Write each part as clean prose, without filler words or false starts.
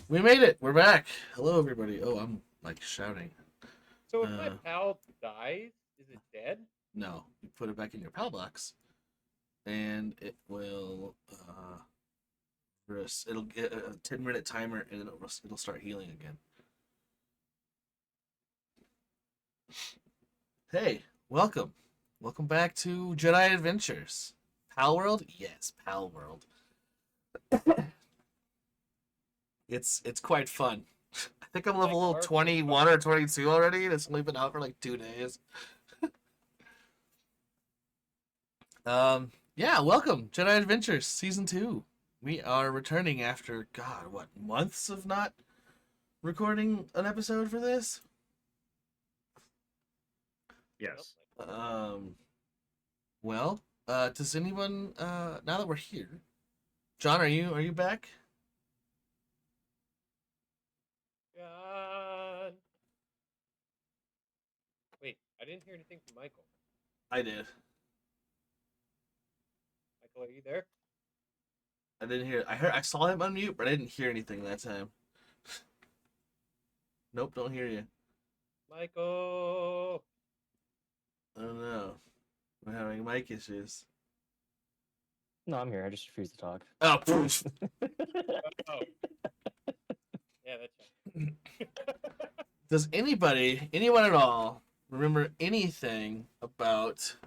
We made it. We're back. Hello, everybody. Oh, I'm like shouting. So if my Uh, pal dies, is it dead? no, you put it back in your PAL box, and it will. It'll get a 10-minute timer, and it'll start healing again. Hey, welcome back to Jedi Adventures. PAL World, yes, PAL World. It's quite fun. I think I'm Like level hardcore 21 fun. or 22 already, and it's only been out for like 2 days. Yeah, welcome, Jedi Adventures Season 2. We are returning after, God, what, months of not recording an episode for this? Yep. Yes. Um, well, does anyone, now that we're here, John, are you back? God. Wait, I didn't hear anything from Michael. I did. Michael, are you there? I saw him unmute, but I didn't hear anything that time. Nope, don't hear you. Michael. I don't know. We're having mic issues. No, I'm here. I just refuse to talk. Oh, poof. Oh. Yeah, that's Does anyone at all, remember anything about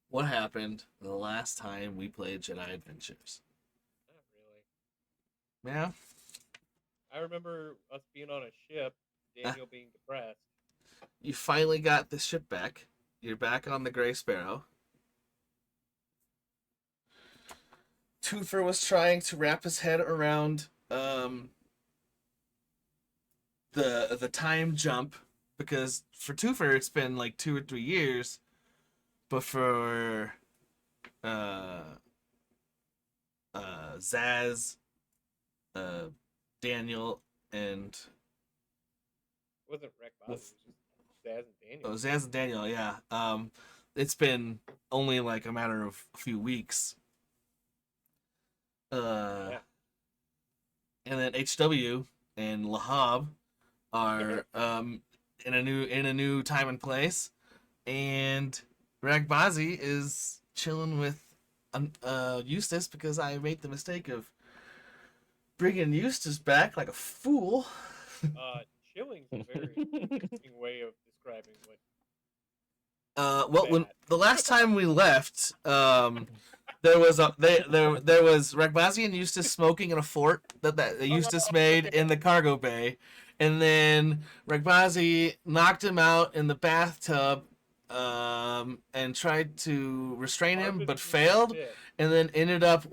what happened the last time we played Jedi Adventures? not really. Yeah? I remember us being on a ship, Daniel being depressed. You finally got the ship back. You're back on the Gray Sparrow. Toofer was trying to wrap his head around the time jump, because for Toofer it's been like 2 or 3 years, but for uh Zaz, uh Daniel, and It wasn't Wreck Bobby, it was just Zaz and Daniel. Zaz and Daniel, yeah. It's been only like a matter of a few weeks. Yeah. And then HW and Lahab are in a new time and place, and Ragbazi is chilling with Eustace, because I made the mistake of bringing Eustace back like a fool. Chilling's a very interesting way of describing what Well, when bad. the last time we left, there was there was Ragbazi and Eustace smoking in a fort that Eustace made in the cargo bay, and then Ragbazi knocked him out in the bathtub, and tried to restrain him but failed, and then ended up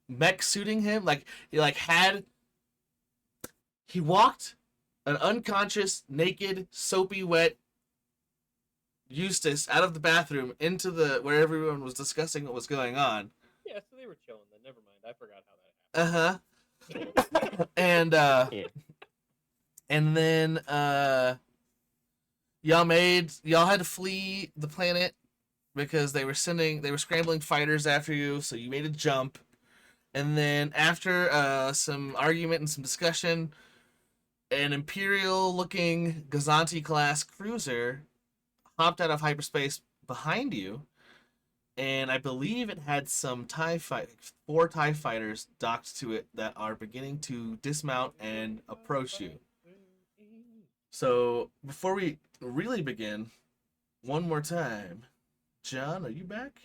mech suiting him. Like he walked an unconscious, naked, soapy wet Eustace out of the bathroom into the where everyone was discussing what was going on. Yeah, so they were chilling then. Never mind. I forgot Uh huh. how that happened. And Yeah. and then y'all had to flee the planet because they were scrambling fighters after you, so you made a jump. And then after some argument and some discussion, an Imperial looking Gazanti class cruiser hopped out of hyperspace behind you, and I believe it had some four TIE fighters docked to it that are beginning to dismount and approach you. So before we really begin, one more time, John, are you back?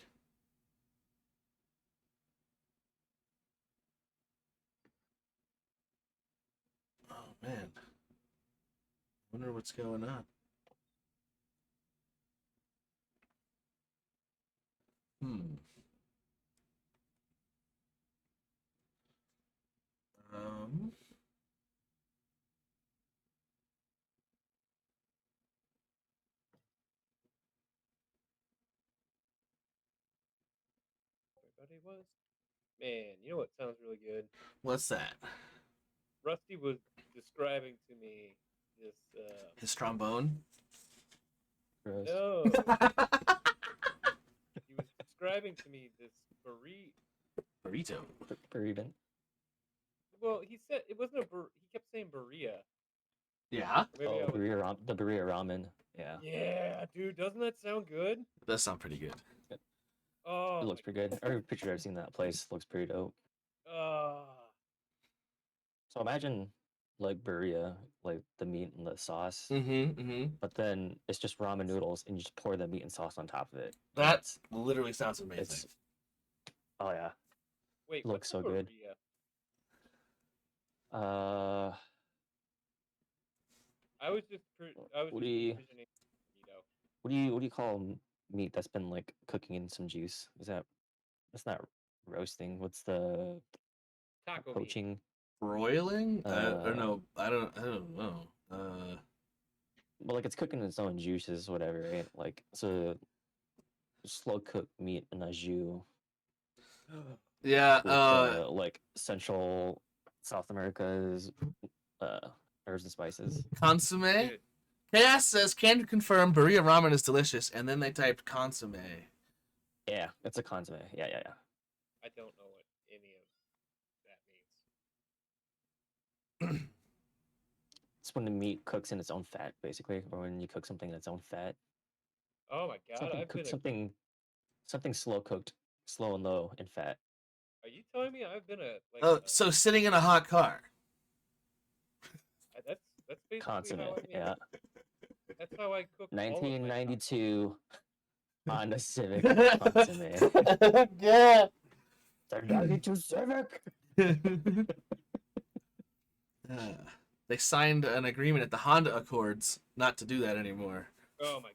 Oh man, wonder what's going on. Hmm. Um. Everybody was. Man, you know what sounds really good? What's that? Rusty was describing to me this. His trombone. Gross. No, he was describing to me this Burrito. Bereavement. Well, he said it wasn't a. He kept saying Berea. Yeah, Maybe Oh, I was. the burrito ramen. Yeah, Yeah, dude, doesn't that sound good? it does sound pretty good. Oh it looks pretty good. Every picture I've seen of that place looks pretty dope. Uh, So imagine like burrito, like the meat and the sauce, Mm-hmm. but then it's just ramen noodles and you just pour the meat and sauce on top of it. And That literally sounds amazing. it's oh yeah, wait, it looks what's a so good. Berea? Uh, I was just what do you envisioning burrito. what do you call meat that's been like cooking in some juice? Is that's not roasting? What's the Taco meat. poaching? Broiling? Or Uh, no, I don't know. well, like it's cooking its own juices, whatever, right? Like so slow cooked meat in a jus Yeah. with like Central South America's uh herbs and spices. Consomme. Dude, Chaos says, "Can you confirm burrito ramen is delicious?" And then they typed consomme. Yeah, it's a consomme. Yeah. I don't know what any of that means. It's when the meat cooks in its own fat, basically, or when you cook something in its own fat. Oh my god, Something I've been cooked, a. something slow cooked, slow and low in fat. Are you telling me I've been a like? Oh, so sitting in a hot car. That's basically Consomme. how I make. Yeah, That's how I cook all of my. 1992 Honda Civic Yeah. consomme. The 92 Civic. They signed an agreement at the Honda Accords not to do that anymore. Oh my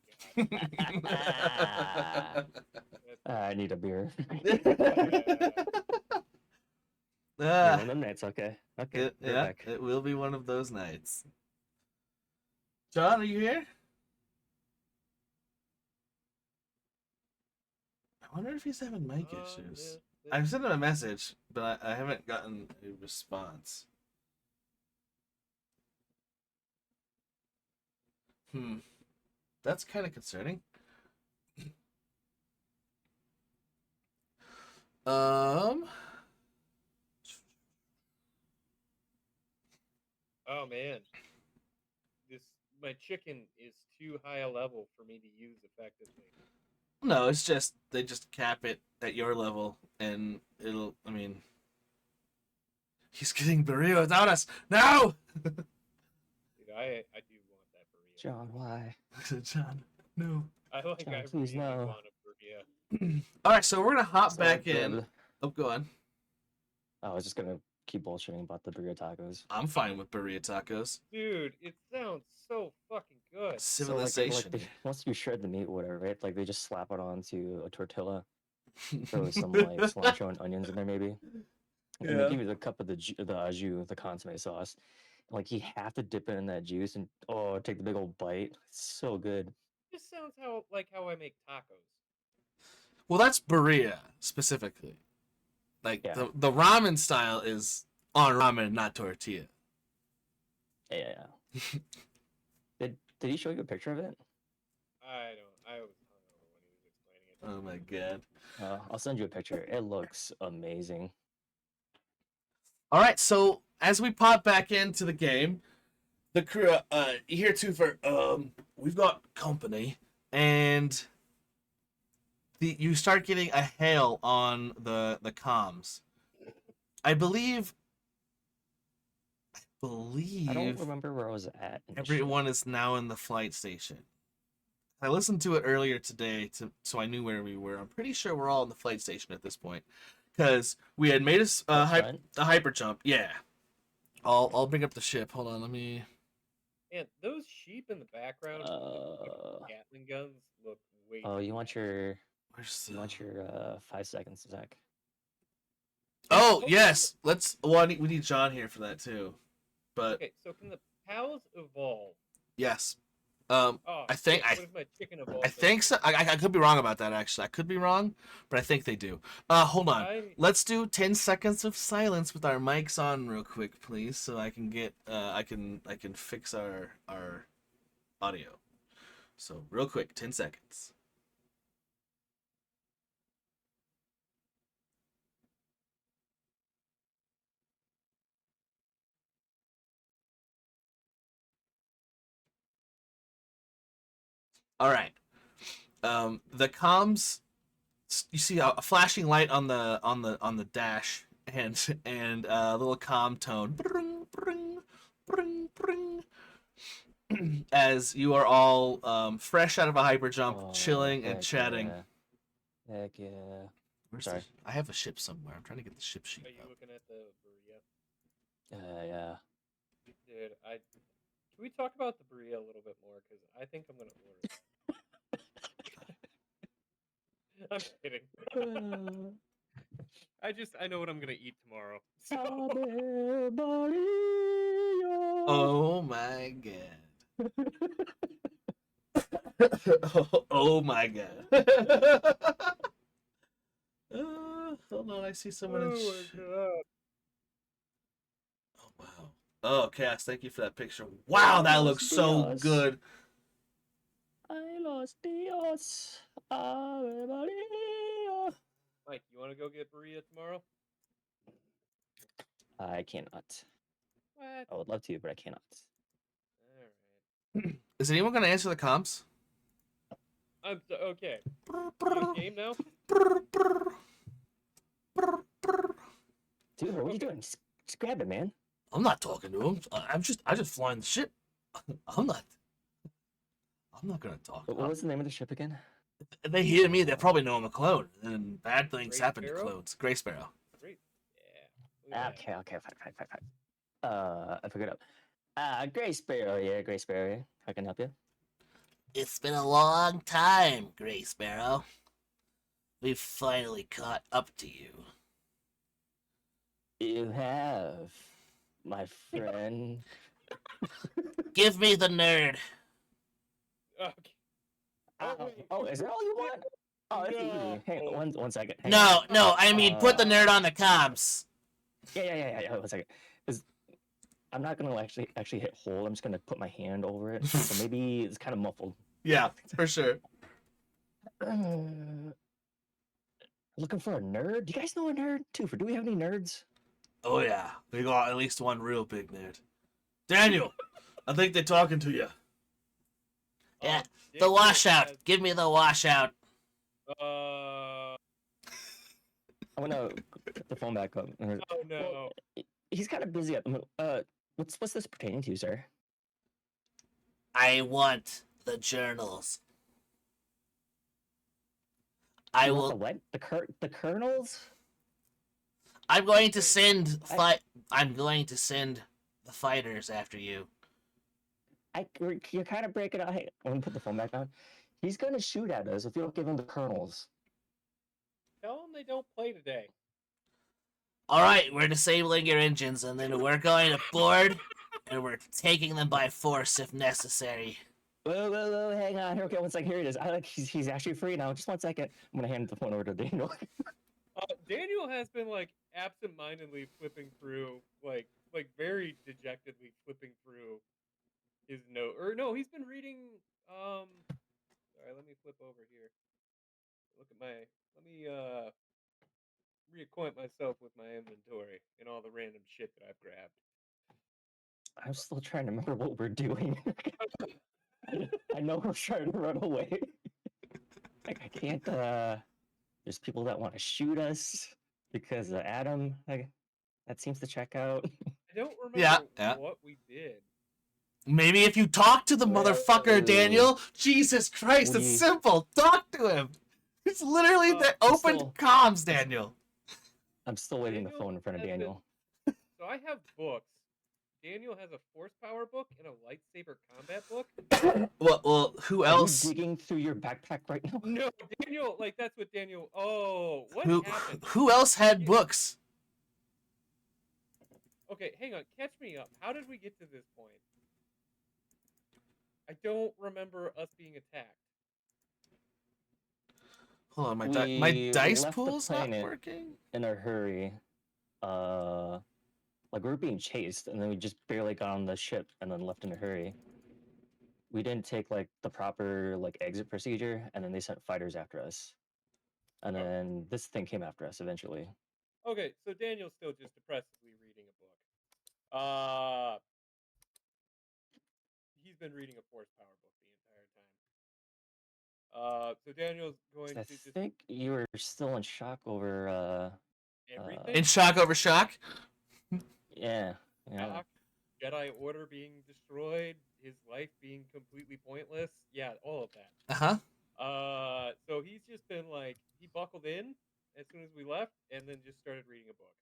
god. I need a beer. Ah, One of them nights, okay. Okay, it, we're yeah, back. it will be one of those nights. John, are you here? I wonder if he's having mic issues. I've sent him a message, but I haven't gotten a response. That's kind of concerning. Um, Oh man, this my chicken is too high a level for me to use effectively. no, it's just they just cap it at your level, and it'll. I mean, he's getting burrito without us. No, Dude, I do want that burrito. John, why? John. No. I John, really please no. want a burrito. All right, so we're gonna hop So, back in. Oh, go on. I was just gonna keep bullshitting about the burrito tacos. I'm fine with burrito tacos. Dude, it sounds so fucking good. Civilization. Once you shred the meat, whatever, right? Like they just slap it onto a tortilla, throw some like cilantro and onions in there, maybe, and they give you the cup of the au jus, the consomme sauce. Like you have to dip it in that juice and take the big old bite. It's so good. Just sounds how I make tacos. Well, that's burrito specifically. Like Yeah. the ramen style is on ramen, not tortilla. Yeah. Did he show you a picture of it? I was hungover when he was explaining it. Oh my god. I'll send you a picture. It looks amazing. All right, so as we pop back into the game, the crew here too for we've got company, and you start getting a hail on the comms. I believe I don't remember where I was at. everyone is now in the flight station. I listened to it earlier today so I knew where we were. I'm pretty sure we're all in the flight station at this point because we had made a hyper jump. Yeah, I'll bring up the ship. Hold on, let me. And those sheep in the background with Gatling guns look way. Oh, you want your Where's you want your 5 seconds, Zach? Oh yes, let's. Well, we need John here for that too. But okay, so can the pals evolve? yes, Oh, I think what if my chicken evolves? I think so. I could be wrong about that actually. I could be wrong, but I think they do. Hold on. Let's do 10 seconds of silence with our mics on real quick, please, so I can get I can fix our audio. So real quick, 10 seconds. All right. The comms. You see a flashing light on the dash, and a little comm tone. Bring, bring, bring, bring. As you are all fresh out of a hyper jump, Oh, chilling and heck chatting. yeah. Heck yeah. Where's Sorry. I have a ship somewhere. I'm trying to get the ship sheet Are you up. looking at the Berea? Yeah. Dude, can we talk about the Berea a little bit more? Because I think I'm gonna order it. I'm kidding. I know what I'm gonna eat tomorrow. So Oh my god. Oh my god. Hold on, I see someone in. oh my god. Oh wow. Oh, Cass, thank you for that picture. Wow, that looks so Dios. good. I lost Dios. Ave Maria. Mike, you want to go get Berea tomorrow? I cannot. What? I would love to, but I cannot. All right. Is anyone gonna answer the comms? Okay. You in game now? Dude, what are you Okay. doing? Just grab it, man. I'm not talking to him. I just flying the ship. I'm not. I'm not gonna talk. What was the name of the ship again? If they hear me, they probably know I'm a clone, and bad things Gray happen to Sparrow? clones. Gray Sparrow. Great. Yeah. Look at that. Okay, fine. I figured out. Gray Sparrow, yeah, Gray Sparrow. Yeah. How can I help you? It's been a long time, Gray Sparrow. We've finally caught up to you. You have, my friend. Give me the nerd. Okay. Oh, is that all you want? Oh, it's No. easy. Hang on, one second. Hang No, on. no, I mean put the nerd on the comms. Yeah. 1 second. 'Cause I'm not gonna actually hit hold. I'm just gonna put my hand over it. So maybe it's kind of muffled. Yeah, for sure. Looking for a nerd? Do you guys know a nerd? Twofer, do we have any nerds? Oh yeah, we got at least one real big nerd. Daniel, I think they're talking to you. Yeah, the Daniel washout. has- Give me the washout. I'm gonna put the phone back up. Oh no. He's kind of busy at the moment. What's this pertaining to, sir? I want the journals. I You want the will. what? The kernels? I'm going to send I'm going to send the fighters after you. You're kind of breaking out. Hey, I'm gonna put the phone back on. He's gonna shoot at us if you don't give him the kernels. Tell them they don't play today. All right, we're disabling your engines, and then we're going to board, and we're taking them by force if necessary. Whoa, hang on. Okay, 1 second. Here it is. He's actually free now. Just 1 second. I'm gonna hand the phone over to Daniel. Daniel has been like absent-mindedly flipping through, like very dejectedly flipping through his note. Or no, he's been reading. Sorry, let me flip over here. Look at my. Let me reacquaint myself with my inventory and all the random shit that I've grabbed. I'm still trying to remember what we're doing. I know we're trying to run away. Like I can't. There's people that want to shoot us because Adam. That seems to check out. I don't remember Yeah. what we did. Maybe if you talk to the motherfucker, Whoa. Daniel. Jesus Christ, it's simple. Talk to him. It's literally the open comms, Daniel. I'm still waiting the phone in front of Daniel. So I have books. Daniel has a force power book and a lightsaber combat book. Well, who else? Are you digging through your backpack right now? No, Daniel, like that's what Daniel. Oh, what happened? Who else had books? Okay, hang on. Catch me up. How did we get to this point? I don't remember us being attacked. Hold on, my dice pool's not working. In a hurry. Like we were being chased, and then we just barely got on the ship, and then left in a hurry. We didn't take like the proper like exit procedure, and then they sent fighters after us, and then this thing came after us eventually. Okay, so Daniel's still just depressively reading a book. He's been reading a force power book the entire time. So Daniel's going I to just think you were still in shock over everything. In shock over shock. yeah. Shock, Jedi Order being destroyed, his life being completely pointless. Yeah, all of that. Uh-huh. So he's just been like he buckled in as soon as we left, and then just started reading a book.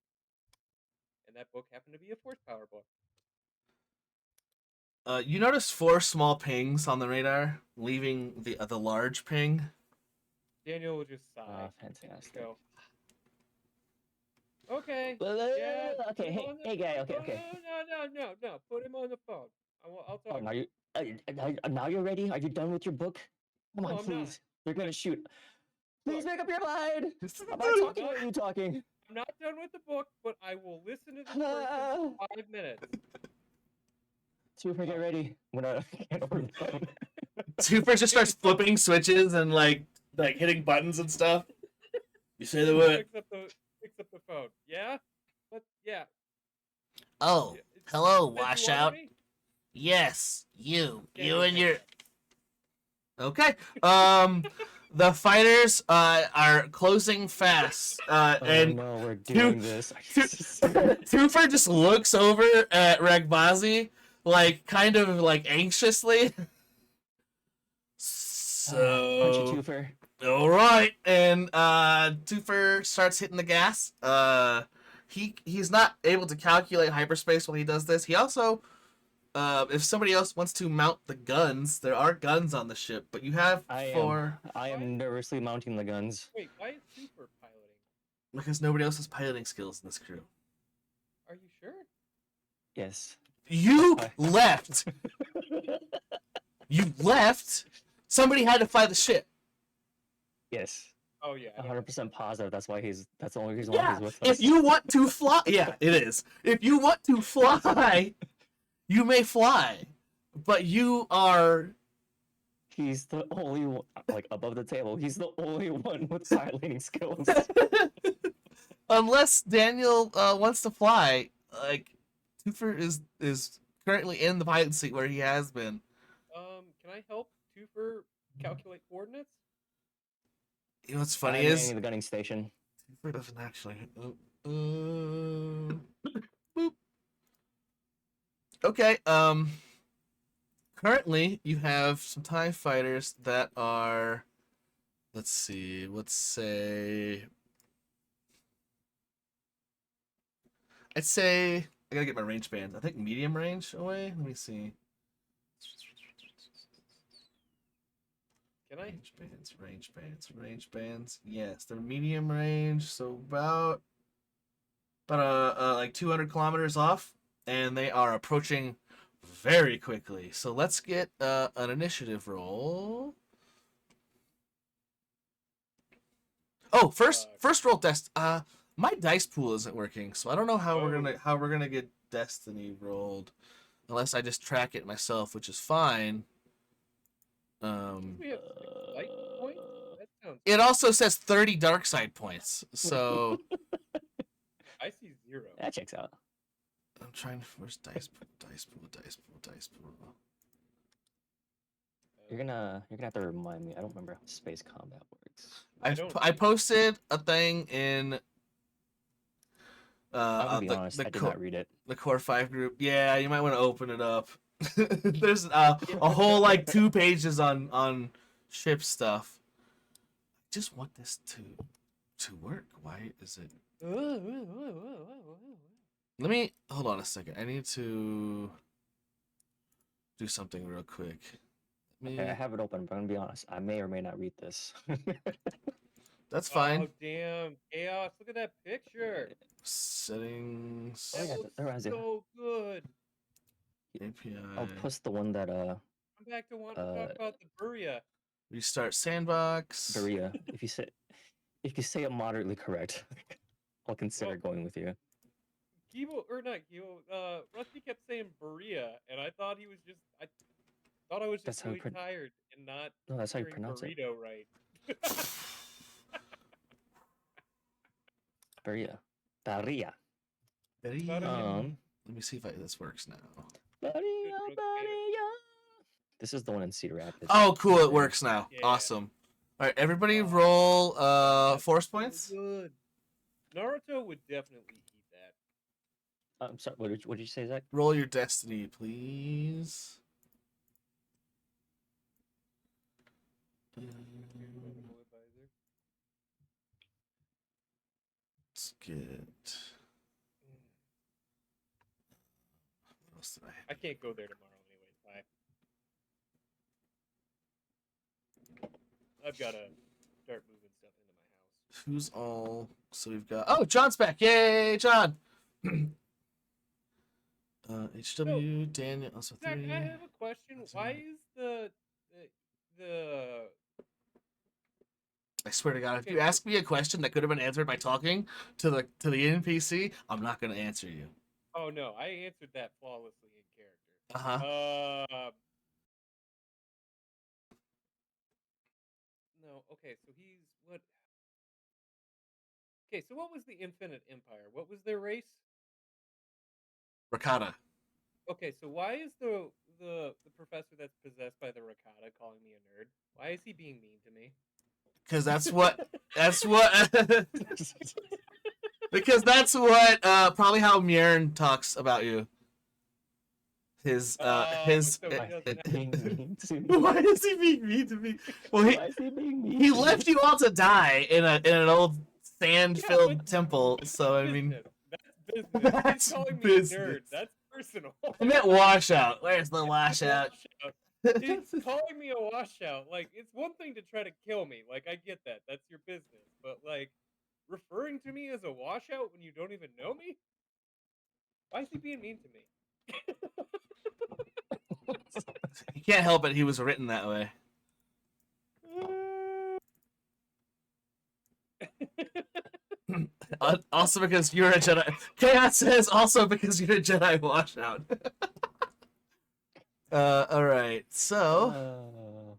And that book happened to be a Force Power book. You notice 4 small pings on the radar, leaving the large ping. Daniel will just sigh. and just Fantastic. go, okay. Yeah. Put Okay, him hey, on the. hey, guy. Okay, Oh, okay. no. Put him on the phone. I'll Oh, talk. now you, now you're ready. Are you done with your book? Come No, on, I'm not. please. They're gonna shoot. Please Look, make up your mind. Am I I'm talking or not, are you talking? I'm not done with the book, but I will listen to this person for 5 minutes. Super, get ready. I'm gonna get over the phone. Super just starts flipping switches and like hitting buttons and stuff. You say the word. Picks up the phone. Yeah, but yeah. Oh, yeah, hello, you said you wanted washout. me? Yes, you Daniel and takes your. it. Okay. The fighters are closing fast. Oh And no, we're Tu- doing this. Tufer just looks over at Ragbazi, like kind of like anxiously. Punch you, So Twofer. all right, and Tufer starts hitting the gas. He's not able to calculate hyperspace while he does this. He also, if somebody else wants to mount the guns, there are guns on the ship, but you have I 4 am nervously mounting the guns. Wait, why is Super piloting? because nobody else has piloting skills in this crew. Are you sure? Yes. You Hi. left. You left. Somebody had to fly the ship. Yes. Oh yeah. I don't know. 100% positive. That's the only reason why Yeah. he's with us. If you want to fly, yeah, it is. If you want to fly, you may fly, but you are. He's the only one, like above the table. He's the only one with piloting skills. Unless Daniel wants to fly, like Toofer is currently in the pilot seat where he has been. Can I help Twofer calculate coordinates? You know what's I'm funny manning is the gunning station. Toofer doesn't actually. Boop. Okay. Currently, you have some TIE fighters that are. Let's see. Let's say. I'd say I gotta get my range bands. I think medium range away. Let me see. Can I? Range bands. Yes, they're medium range, so about like 200 kilometers off, and they are approaching very quickly. So let's get an initiative roll. Oh, first roll test. My dice pool isn't working, so I don't know how we're gonna get destiny rolled, unless I just track it myself, which is fine. We have 6 light points. That sounds. It also says 30 dark side points, so I see 0. That checks out. I'm trying to. Where's dice pool? You're gonna have to remind me. I don't remember how space combat works. I posted a thing in. I'm gonna be honest. I did not read it. The Core 5 group. Yeah, you might want to open it up. There's a whole like 2 pages on ship stuff. I just want this to work. Why is it? Let me hold on a second. I need to do something real quick. Okay, I have it open, but I'm gonna be honest. I may or may not read this. That's fine. Oh damn, Chaos! Look at that picture. Settings. That yeah, looks there was it. so good. API. I'll post the one that I'm back to want to talk about the Buria. Restart sandbox. Berea. If you say it moderately correct, I'll consider going with you. Kibo or not Kibo? Rusty kept saying Buria, and I thought he was just. I thought I was That's just how you really tired and not No, that's how you hearing pronounce it. burrito right. Berea. Berea. Let me see if this works now. Berea. This is the one in Cedar Rapids. Oh, cool! It works now. Yeah. Awesome. All right, everybody Oh, roll that's force so points. good. Naruto would definitely eat that. I'm sorry. What did you say, Zach? Roll your destiny, please. Your political advisor. Let's get. What else did I have? I can't go there tomorrow anyway. Bye. I've got to start moving stuff into my house. Who's all? So we've got. Oh, John's back! Yay, John! HW, Daniel, also Zach, 3. I have a question. That's Why right. is the I swear to God, if okay? you ask me a question that could have been answered by talking to the NPC, I'm not going to answer you. Oh no, I answered that flawlessly in Uh huh. character. No, okay, so he's what? Okay, so what was the Infinite Empire? What was their race? Rakata. Okay, so why is the professor that's possessed by the Rakata calling me a nerd? Why is he being mean to me? Because that's what. That's what. Because that's what. Probably how Mjern talks about you. His. His. So he Why is doesn't he being mean to me? Why is he being mean to me? Well, Why is he being mean? he to left me? you all to die in an old Yeah, sand-filled but temple. So I mean, business. That's business. that's He's calling me a business. nerd. That's personal. I meant washout. Where's the washout? Washout. He's calling me a washout. Like, it's one thing to try to kill me. Like, I get that. That's your business. But, like, referring to me as a washout when you don't even know me? Why is he being mean to me? He can't help it. He was written that way. Also because you're a Jedi. Chaos says also because you're a Jedi washout. All right. So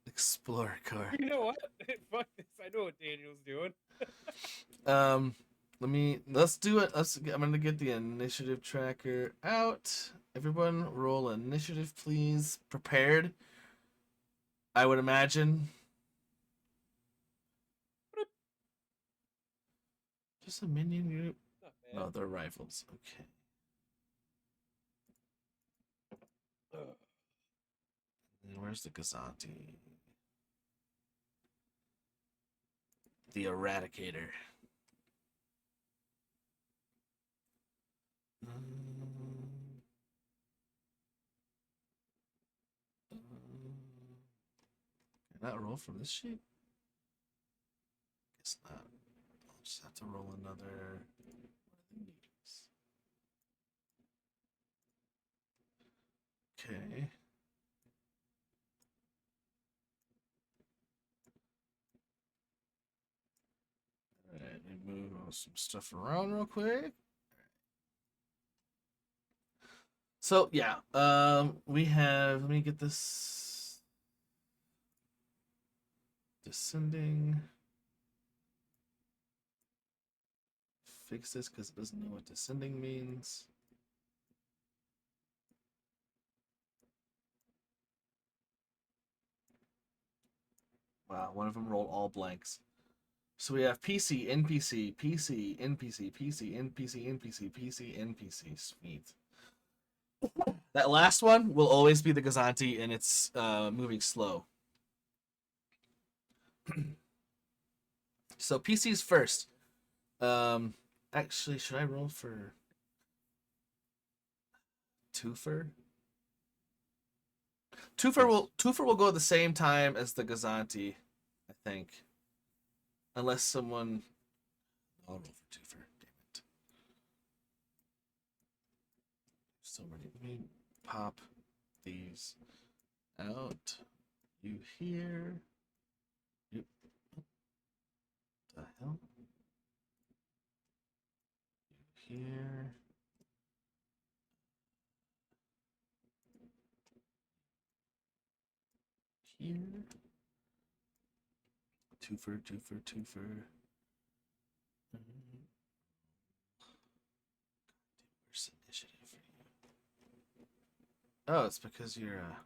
Explorer core. You know what? Fuck this. I know what Daniel's doing. Let's do it. I'm gonna get the initiative tracker out. Everyone roll initiative, please. Prepared. I would imagine. Just a minion group. Not bad. No, they're rifles. Okay. Ugh. And where's the Gazanti? The Eradicator. Can I not roll from this sheet? Guess not. I'll just have to roll another. Okay. Alright, let me move some stuff around real quick. So yeah, we have. Let me get this descending. Fix this because it doesn't know what descending means. Wow, one of them rolled all blanks. So we have PC, NPC, PC, NPC, PC, NPC, NPC, PC, NPC. Sweet. That last one will always be the Gazanti, and it's moving slow. So PC's first. Actually, should I roll for Twofer? Twofer will go at the same time as the Gazanti, I think. Unless someone. I'll roll for Twofer. Damn it. So many. Let me pop these out. You here? You. What the hell? You here? Here. Twofer. Where's the initiative for you? Oh, it's because you're a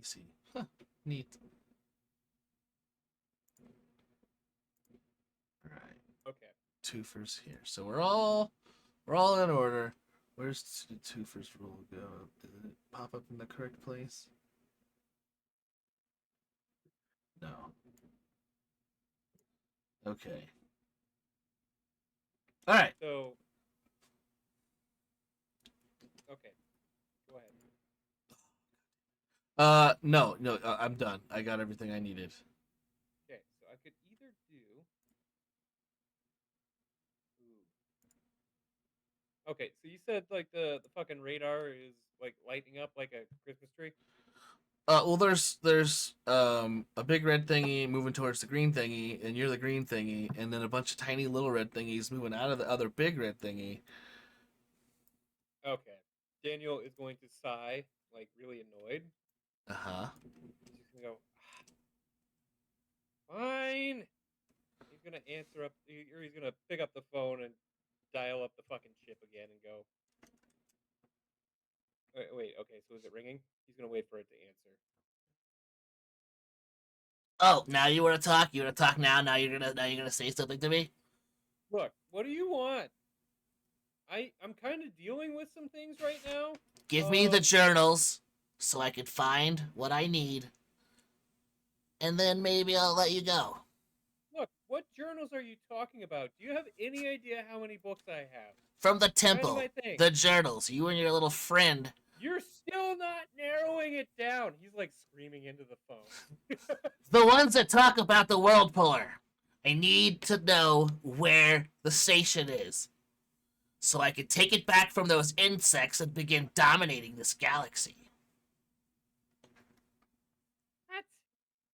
PC. Huh, neat. twofers here. So we're all in order. Where's the twofers rule go? Did it pop up in the correct place? No. Okay. All right. So, okay, go ahead. No, I'm done. I got everything I needed. Okay, so I could either do. Ooh. Okay, so you said like the fucking radar is like lighting up like a Christmas tree. Well, there's a big red thingy moving towards the green thingy, and you're the green thingy, and then a bunch of tiny little red thingies moving out of the other big red thingy. Okay, Daniel is going to sigh, like really annoyed. Uh-huh. He's just gonna go, fine. He's gonna answer up, or he's gonna pick up the phone and dial up the fucking ship again and go. Wait, okay, so is it ringing? He's gonna wait for it to answer. Oh, now you want to talk? You want to talk now? Now you're gonna say something to me? Look, what do you want? I'm kind of dealing with some things right now. Give me the journals so I can find what I need, and then maybe I'll let you go. Look, what journals are you talking about? Do you have any idea how many books I have? From the Kind of temple, my thing. the journals. You and your little friend. You're still not narrowing it down. He's like screaming into the phone. The ones that talk about the world puller. I need to know where the station is, so I can take it back from those insects and begin dominating this galaxy.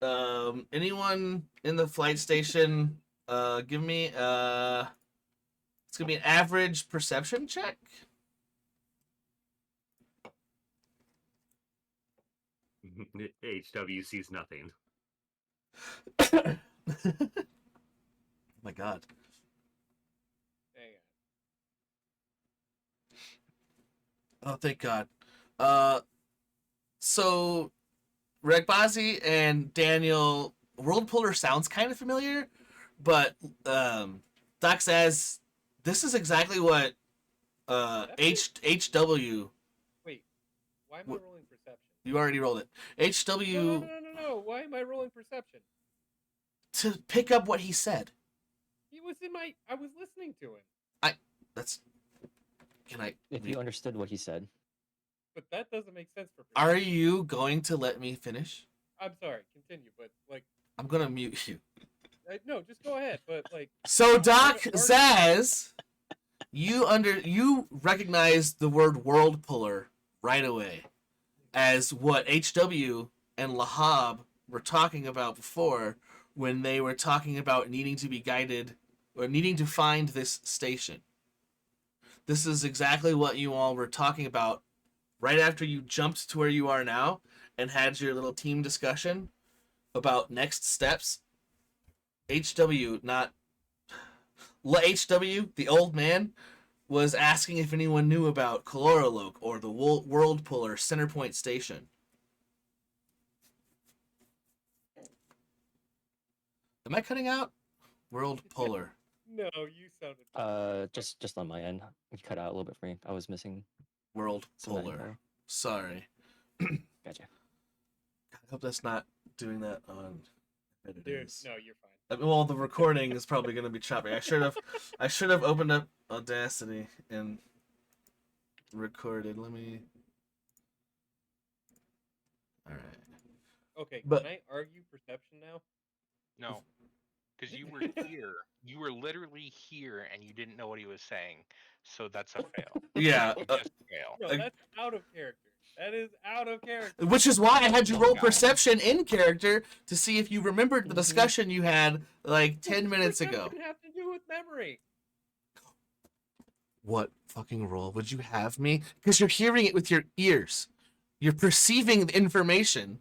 What? Anyone in the flight station, give me, it's gonna be an average perception check. HW sees nothing. Oh my god. Hang Oh, thank God. So Regbazi and Daniel, World Puller sounds kind of familiar, but Doc says this is exactly what HW. Wait, why am I rolling perception? You already rolled it. HW No. Why am I rolling perception? to pick up what he said. He was in my. I was listening to him. That's. Can I? If you understood what he said. But that doesn't make sense for. Are you going to let me finish? I'm sorry. Continue, but like. I'm gonna mute you. No, just go ahead. But like. So Doc says, you recognize the word world puller right away as what HW and Lahab were talking about before when they were talking about needing to be guided or needing to find this station. This is exactly what you all were talking about right after you jumped to where you are now and had your little team discussion about next steps. HW, the old man, was asking if anyone knew about Kaloraloke or the World Puller Centerpoint Station. Am I cutting out? World Puller. No, you sounded. Just on my end. You cut out a little bit for me. I was missing World some of that Puller. info. Sorry. Gotcha. I hope that's not doing that on. It Dude, is. no, you're fine. Well, the recording is probably going to be choppy. I should have opened up Audacity and recorded. Let me. All right. Okay, But- can I argue perception now? No, because you were here. You were literally here, and you didn't know what he was saying. So that's a fail. Yeah. Just a fail. No, that's out of character. That is out of character. Which is why I had you roll God. perception in character to see if you remembered the discussion you had like 10 minutes ago. Perception have to do with memory. What fucking role would you have me? Because you're hearing it with your ears. You're perceiving the information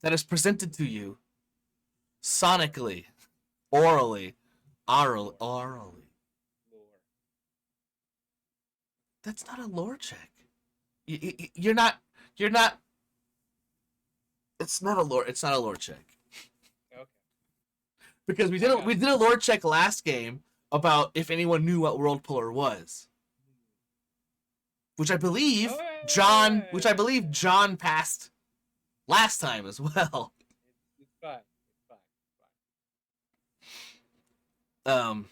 that is presented to you sonically, orally. Lore. That's not a lore check. You're not. It's not a lore. It's not a lore check Okay. because we did a lore check last game about if anyone knew what world puller was. Which I believe John passed last time as well. It's fine. It's fine.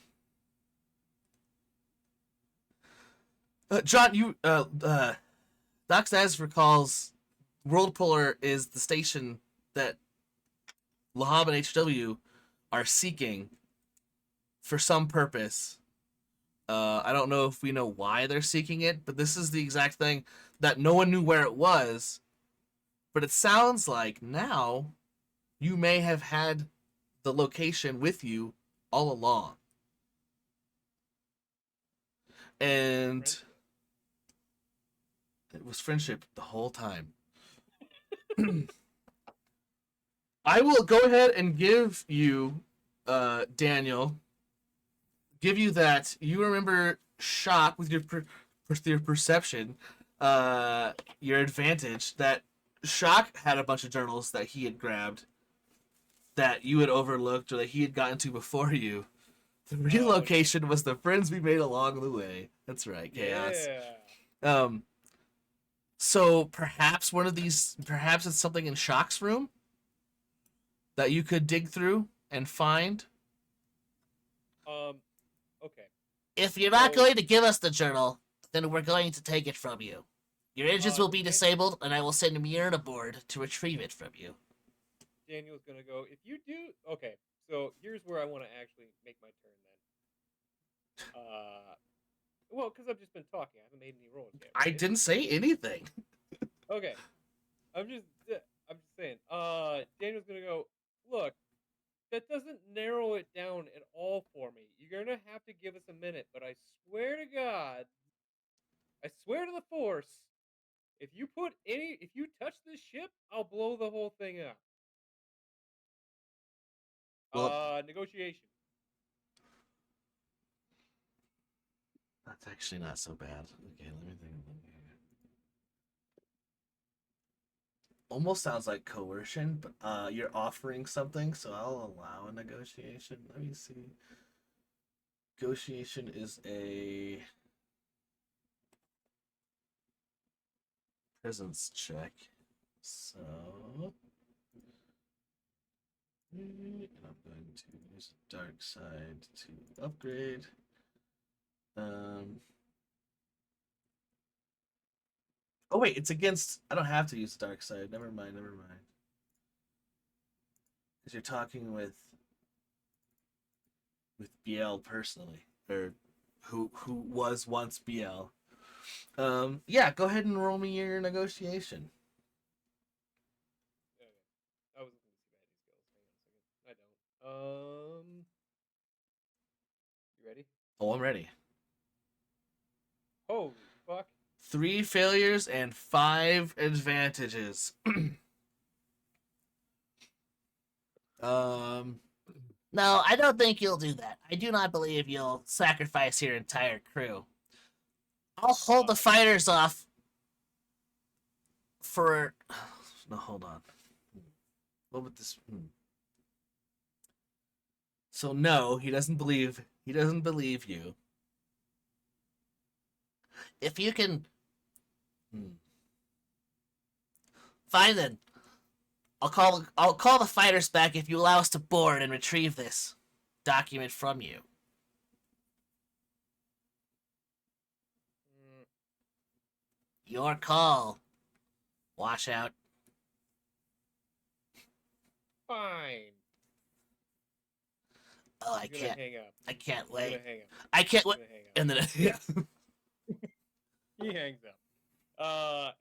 John, Doc Staz recalls World Puller is the station that Lahab and HW are seeking for some purpose. I don't know if we know why they're seeking it, but this is the exact thing that no one knew where it was. But it sounds like now you may have had the location with you all along. And it was friendship the whole time. I will go ahead and give you, Daniel, give you that. You remember shock with your perception, your advantage. That Shock had a bunch of journals that he had grabbed that you had overlooked or that he had gotten to before you. The real location was the friends we made along the way. That's right, Chaos. Yeah. So perhaps perhaps it's something in Shock's room that you could dig through and find. Okay. If you're not going to give us the journal, then we're going to take it from you. Your engines will be disabled, and I will send Mirren aboard to retrieve it from you. Daniel's gonna go. If you do, okay. So here's where I want to actually make my turn then. Well, because I've just been talking. I haven't made any rolls yet. I Right? didn't say anything. Okay. I'm just saying. Daniel's gonna go. Look, that doesn't narrow it down at all for me. You're gonna have to give us a minute, but I swear to God, I swear to the Force, if you touch this ship, I'll blow the whole thing up. Well, Negotiation. that's actually not so bad. Okay, let me think. Almost sounds like coercion, but you're offering something, so I'll allow a negotiation. Let me see. Negotiation is a presence check. So and I'm going to use a dark side to upgrade. Oh wait, it's against. I don't have to use the dark side. Never mind. Because you're talking with BL personally, or who was once BL. Yeah, go ahead and roll me your negotiation. Okay. I was looking to see if I had any skills. Hang on a second. I don't. You ready? Oh, I'm ready. Holy fuck. 3 failures and 5 advantages. No, I don't think you'll do that. I do not believe you'll sacrifice your entire crew. I'll hold the fighters off for... No, hold on. What would this... So no, he doesn't believe you. If you can... Fine then. I'll call the fighters back if you allow us to board and retrieve this document from you. Your call. Wash out. Fine. Oh, I He's gonna can't. hang up. I can't He's wait. gonna hang up. I can't He's wait. gonna hang up. And then yeah. He hangs up.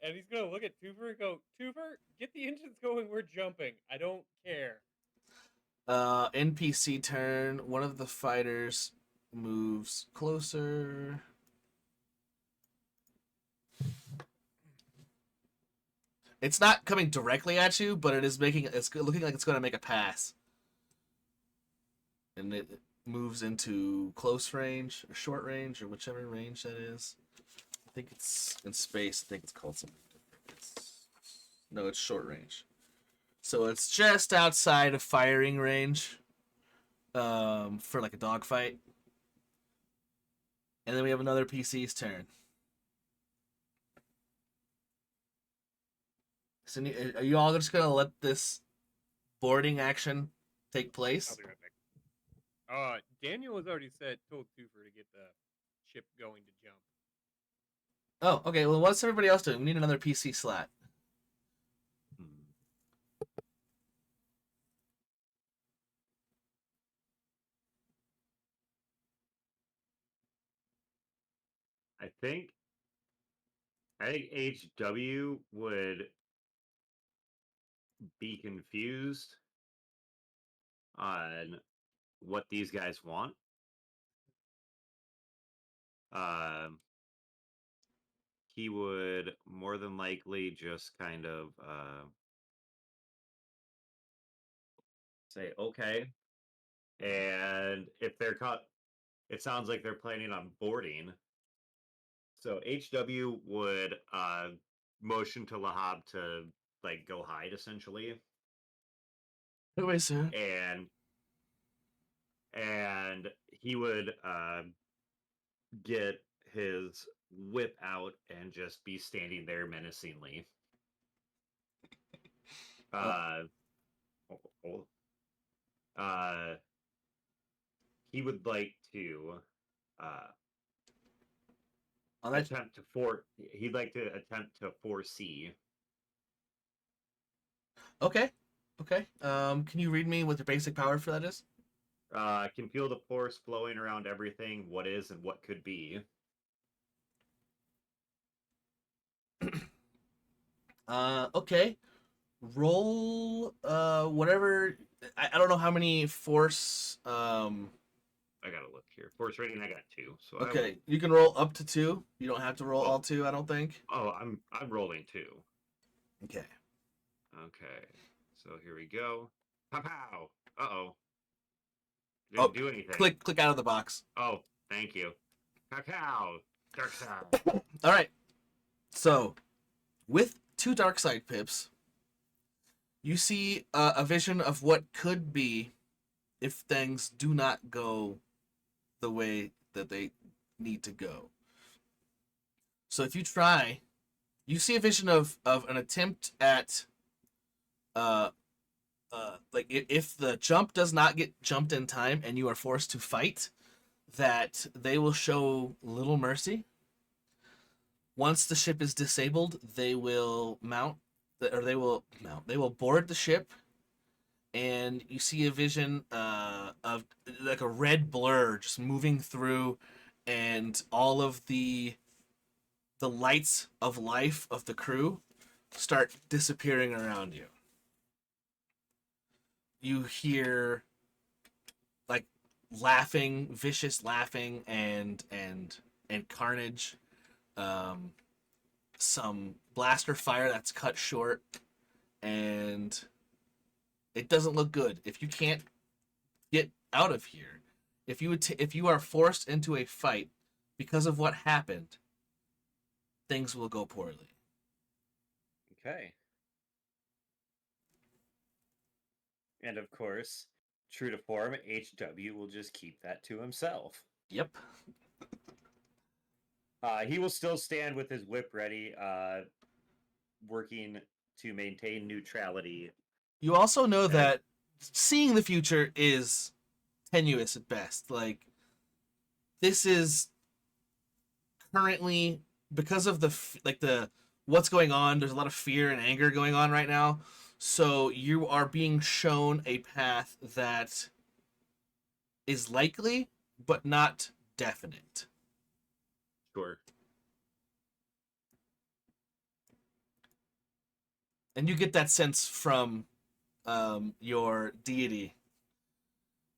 And he's gonna look at Toofer and go, Toofer, get the engines going. We're jumping. I don't care. NPC turn. One of the fighters moves closer. It's not coming directly at you, but it's looking like it's going to make a pass. And it moves into close range or short range or whichever range that is. I think it's in space. I think it's called something different. No, it's short range. So it's just outside of firing range for like a dogfight. And then we have another PC's turn. So are you all just gonna let this boarding action take I'll place? be right back. Daniel has already told Twofer to get the ship going to jump. Oh, okay. Well, what's everybody else doing? We need another PC slot. I think HW would be confused on what these guys want. He would more than likely just kind of say okay, and if they're caught, it sounds like they're planning on boarding. So HW would motion to Lahab to like go hide essentially, Anyway, sir. and he would get his whip out and just be standing there menacingly. He would like to attempt to he'd like to attempt to foresee. Okay. Okay. Can you read me what your basic power for that is? Can feel the force flowing around everything, what is and what could be. Okay. Roll whatever. I don't know how many force I gotta look here. Force rating, I got 2. So okay, you can roll up to 2. You don't have to roll Oh. all 2, I don't think. I'm rolling 2. Okay. Okay. So here we go. Pow pow. Uh-oh. Didn't do anything. Click out of the box. Oh, thank you. Pow pow. Dark side. All right. So, with 2 dark side pips, you see a vision of what could be if things do not go the way that they need to go. So if you try, you see a vision of an attempt at like if the jump does not get jumped in time and you are forced to fight, that they will show little mercy. Once the ship is disabled, they will they will board the ship, and you see a vision of like a red blur just moving through, and all of the lights of life of the crew start disappearing around you. You hear like laughing, vicious laughing, and carnage. Some blaster fire that's cut short, and it doesn't look good. If you can't get out of here, if you are forced into a fight because of what happened, things will go poorly. Okay. And of course, true to form, HW will just keep that to himself. Yep. He will still stand with his whip ready, working to maintain neutrality. You also know that seeing the future is tenuous at best. Like, this is currently, because of the what's going on, there's a lot of fear and anger going on right now. So you are being shown a path that is likely but not definite. Sure. And you get that sense from your deity.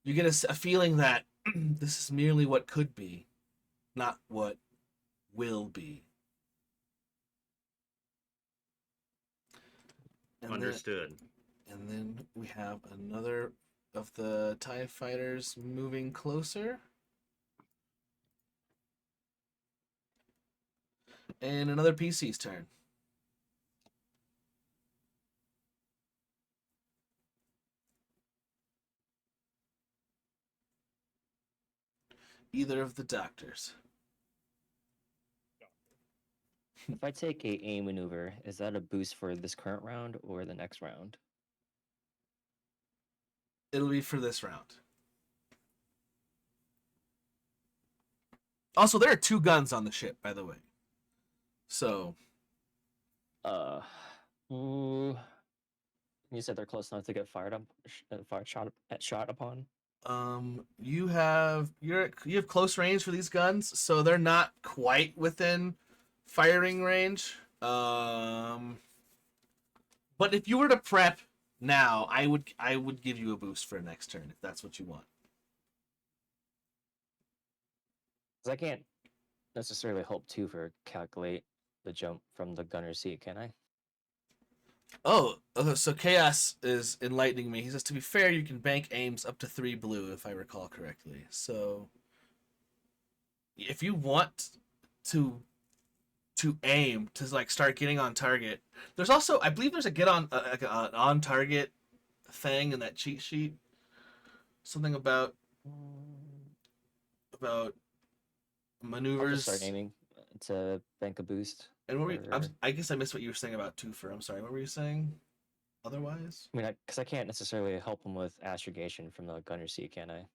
You get a feeling that this is merely what could be, not what will be. And Understood. And then we have another of the TIE fighters moving closer. And another PC's turn. Either of the doctors. If I take a aim maneuver, is that a boost for this current round or the next round? It'll be for this round. Also, there are 2 guns on the ship, by the way. So, Ooh, you said they're close enough to get fired up, shot upon. you have close range for these guns, so they're not quite within firing range. But if you were to prep now, I would give you a boost for next turn if that's what you want. 'Cause I can't necessarily hope to for calculate the jump from the gunner seat, can I? Oh, so Chaos is enlightening me. He says, to be fair, you can bank aims up to 3 blue, if I recall correctly. So, if you want to aim to like start getting on target, there's also, I believe there's a get on like an on target thing in that cheat sheet. Something about I'll maneuvers. just start aiming to bank a boost. And what were or- I guess I missed what you were saying about Twofer. I'm sorry. What were you saying? Otherwise, I mean, because I can't necessarily help him with astrogation from the gunner seat, can I?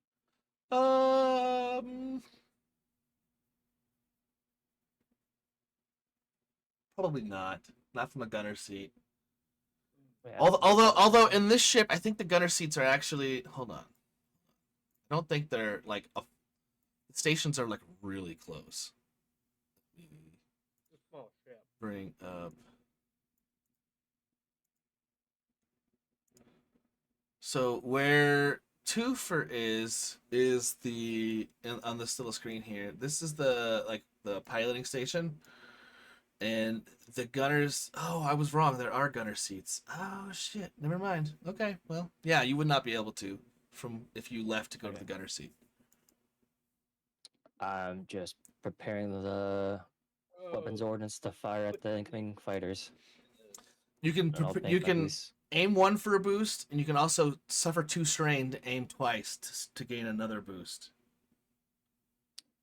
probably not. Not from a gunner seat. Yeah, Although in this ship, I think the gunner seats are actually. Hold on. I don't think they're like. The stations are like really close. It's a small ship. Bring up. So where Twofer is on this little screen here. This is the piloting station, and the gunners. Oh, I was wrong. There are gunner seats. Oh shit. Never mind. Okay. Well, yeah, you would not be able to from if you left to go to the gunner seat. I'm just preparing the weapons Oh, ordnance to fire at the incoming fighters. You can And I'll you bank my can boost. aim 1 for a boost, and you can also suffer 2 strain to aim twice to gain another boost.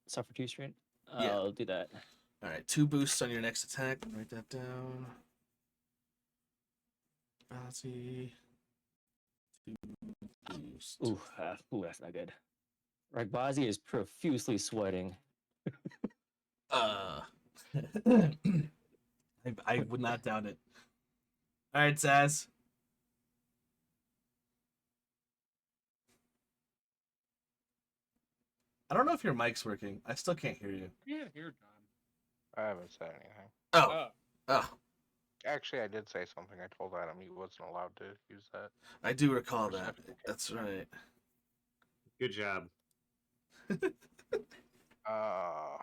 Suffer 2 strain. Yeah. I'll do that. All right, 2 boosts on your next attack. Write that down. Let's see. 2 boost. Ooh, that's not good. Ragbazi is profusely sweating. I would not doubt it. All right, Zaz. I don't know if your mic's working. I still can't hear you. can't hear John. I haven't said anything. Oh, oh, Actually, I did say something. I told Adam he wasn't allowed to use that. I do recall that. Perception. That's right. Good job. Uh,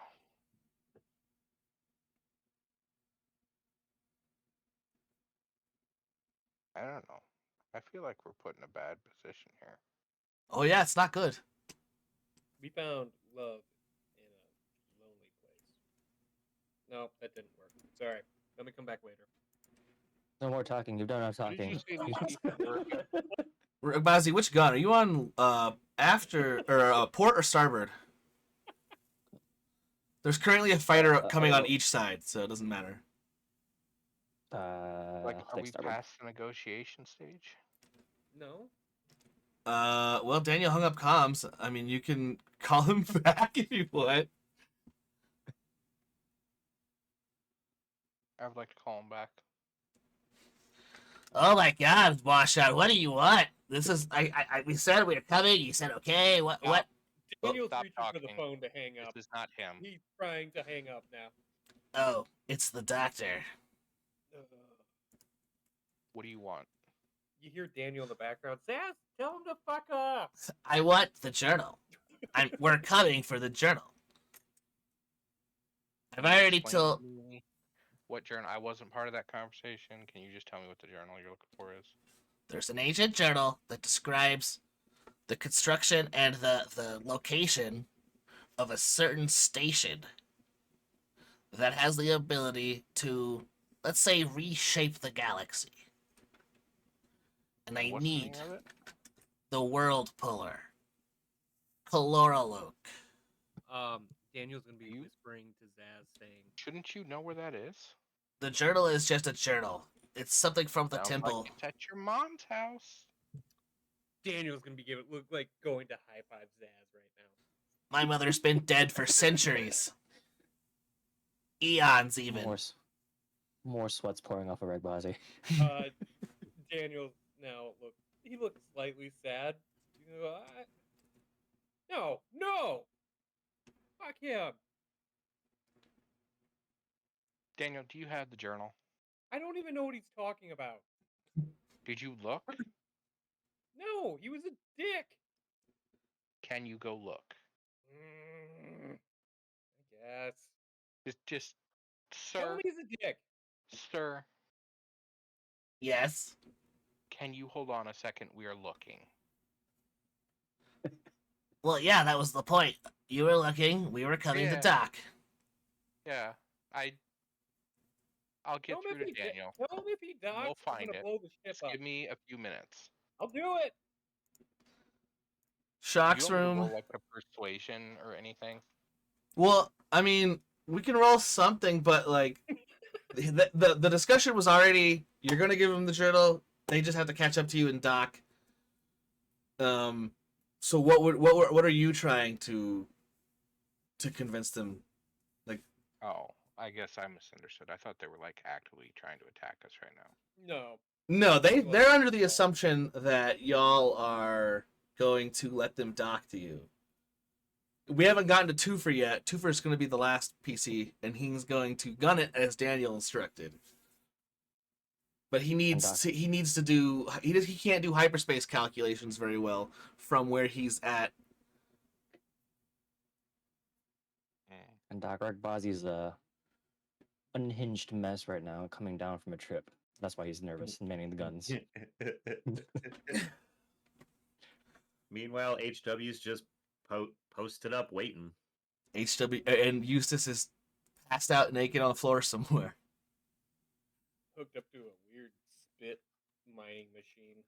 I don't know. I feel like we're put in a bad position here. Oh yeah, it's not good. We found love in a lonely place. No, that didn't work. Sorry. Let me come back later. No more talking. You've done enough What did talking. you say these people were? Bazi, which gun are you on? After or port or starboard? There's currently a fighter coming on each side, so it doesn't matter. Like, I'll are take we starboard. past the negotiation stage? No? Well, Daniel hung up comms. I mean, you can call him back if you want. I would like to call him back. Oh my God, Washout, what do you want? This is we said we were coming. You said okay. What? Daniel's stop reaching for the talking. phone to hang up. This is not him. He's trying to hang up now. Oh, it's the doctor. What do you want? You hear Daniel in the background. Sass, tell him to fuck off. I want the journal. We're coming for the journal. I've Can you already explain told. to me what journal? I wasn't part of that conversation. Can you just tell me what the journal you're looking for is? There's an ancient journal that describes the construction and the location of a certain station that has the ability to, let's say, reshape the galaxy. And I What's the need name of it? the world puller. Caloraloke. Daniel's gonna be You- whispering to Zaz, saying, Shouldn't you know where that is? The journal is just a journal. It's something from the Sounds temple. like it's at your mom's house. Daniel's gonna be going to high five Zaz right now. My mother's been dead for centuries. Eons, even. More sweats pouring off of Regbazi. Daniel now he looks slightly sad. You know, no, fuck him. Daniel, do you have the journal? I don't even know what he's talking about. Did you look? No, he was a dick. Can you go look? I guess. Just, Tell sir, him he's a dick. sir, Yes. can you hold on a second? We are looking. Well, yeah, that was the point. You were looking, we were coming to Yeah. dock. Yeah, I'll get Tell him through to if he Daniel. Tell him if he docks, We'll I'm find gonna it. blow the ship Just up. give me a few minutes. I'll do it. Shock's You want me to room. roll like a persuasion or anything? Well, I mean, we can roll something, but like the discussion was already you're gonna give them the journal. They just have to catch up to you and dock. So what are you trying to convince them? Oh, I guess I misunderstood. I thought they were like actively trying to attack us right now. No. No, they're under the assumption that y'all are going to let them dock to you. We haven't gotten to Twofer yet. Twofer is going to be the last PC, and he's going to gun it as Daniel instructed. But he needs to do he can't do hyperspace calculations very well from where he's at. And Doc Regbazi's a unhinged mess right now, coming down from a trip. That's why he's nervous and manning the guns. Meanwhile, HW's just posted up waiting. HW and Eustace is passed out naked on the floor somewhere. Hooked up to a weird spit mining machine.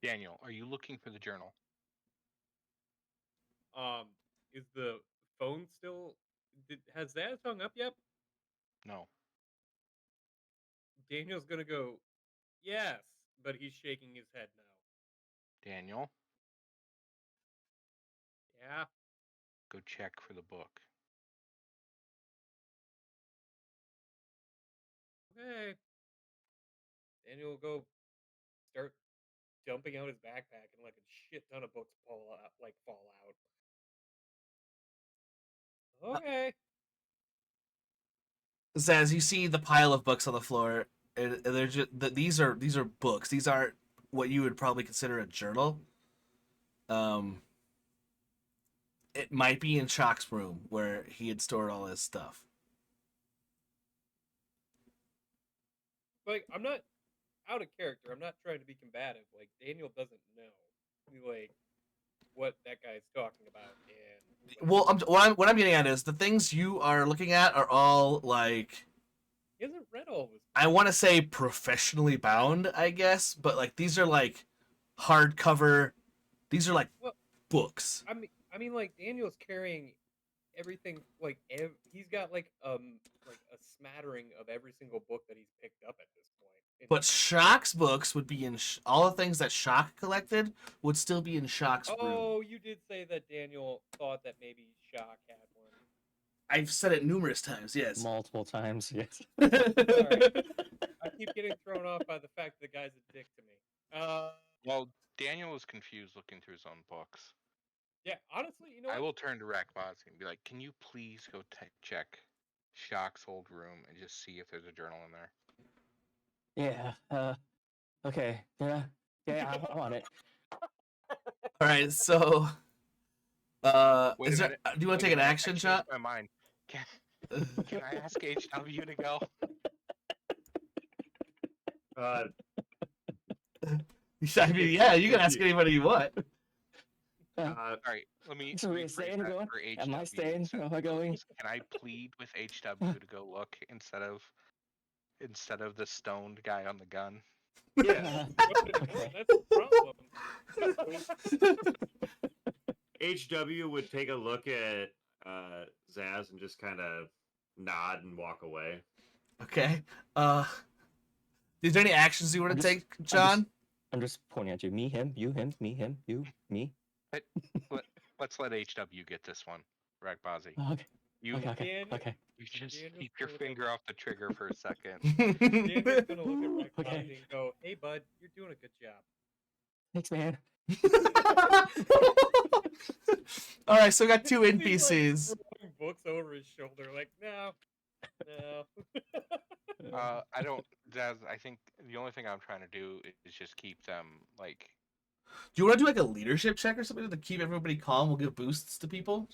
Daniel, are you looking for the journal? Is the phone still? Has Zaz hung up yet? No. Daniel's gonna go, yes, but he's shaking his head no. Daniel, Yeah. go check for the book. Okay. Daniel will go start dumping out his backpack and like a shit ton of books fall out. Okay. Zaz, you see the pile of books on the floor, and they're just these are books. These aren't what you would probably consider a journal. It might be in Shock's room where he had stored all his stuff. Like, I'm not out of character. I'm not trying to be combative. Like, Daniel doesn't know, like, what that guy's talking about. And Well, what I'm getting at is the things you are looking at are all like he hasn't read all of his. I want to say professionally bound, I guess, but like these are like hardcover. These are like books. I mean, like Daniel's carrying everything. Like, he's got like a smattering of every single book that he's picked up at this point. But Shock's books would be in all the things that Shock collected would still be in Shock's room. Oh, you did say that Daniel thought that maybe Shock had one. I've said it numerous times, yes. Multiple times, yes. Sorry. I keep getting thrown off by the fact that the guy's a dick to me. Well, Daniel was confused looking through his own books. Yeah, honestly, you know I what? will turn to Rakbazi and be like, can you please go check Shock's old room and just see if there's a journal in there? Yeah, okay. Yeah, I want it. All right, so Wait is a there, minute. do you want to Wait take a an minute, action I changed shot? my mind. Can I ask HW to go? I mean, yeah, you can ask anybody you want. All right, let me. So we're rephrase staying or that going? for Am I HW staying? instead Am of I going? ghosts. Can I plead with HW to go look instead of the stoned guy on the gun? Yeah. That's the problem. HW would take a look at Zaz and just kind of nod and walk away. Okay. Is there any actions you want to I'm just- take, John? I'm just pointing at you. Me, him, you, him, me, him, you, me. Let's let HW get this one. Ragbazi. Oh, okay. You Okay. Okay. Daniel- Okay. you just Daniel's keep your gonna look at- finger off the trigger for a second. Daniel's gonna look at Rex Okay. Bobby and go, "Hey, bud, you're doing a good job." Thanks, man. All right, so we got two He's, like, NPCs. throwing books over his shoulder, like, no. I don't. Zaz, I think the only thing I'm trying to do is just keep them like. Do you want to do like a leadership check or something to keep everybody calm? We'll give boosts to people.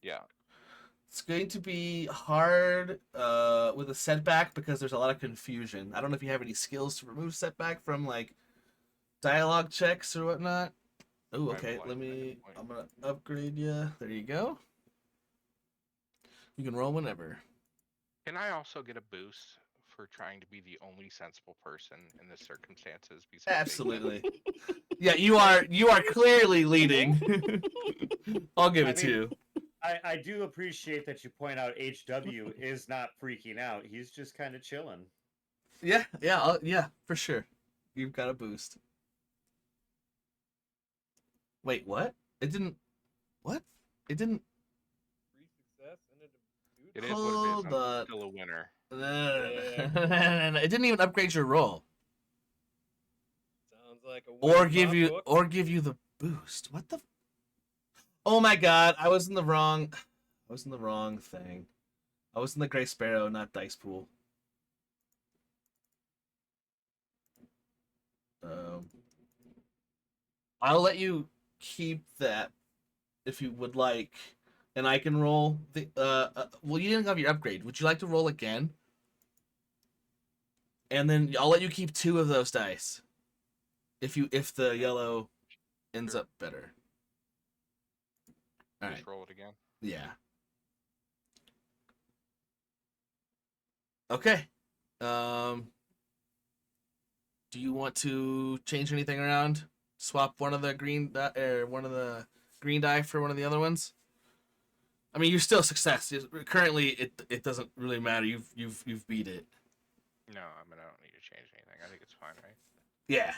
Yeah. It's going to be hard with a setback because there's a lot of confusion. I don't know if you have any skills to remove setback from like dialogue checks or whatnot. Oh, Right, okay. well, Let I me. can point. I'm gonna upgrade you. There you go. You can roll whenever. Can I also get a boost for trying to be the only sensible person in the circumstances? Besides Jason? Absolutely. Yeah, you are clearly leading. I'll give it to you. I do appreciate that you point out HW is not freaking out. He's just kind of chilling. Yeah, yeah, for sure. You've got a boost. Wait, what? It didn't. What? It didn't. Free success and a dude. It is what it Hold is. on. I'm still a winner. It didn't even upgrade your roll, Sounds like a win or in give my you, book. or give you the boost. What the? Oh my God! I was in the wrong. I was in the wrong thing. I was in the Gray Sparrow, not Dice Pool. I'll let you keep that if you would like, and I can roll the. Well, you didn't have your upgrade. Would you like to roll again? And then I'll let you keep 2 of those dice. If the yellow ends Sure. up better. All right. Just roll it again. Yeah. Okay. Do you want to change anything around? Swap one of the green one of the green die for one of the other ones? I mean, you're still a success. Currently, it doesn't really matter. You've beat it. No, I mean I don't need to change anything. I think it's fine, right? Yeah.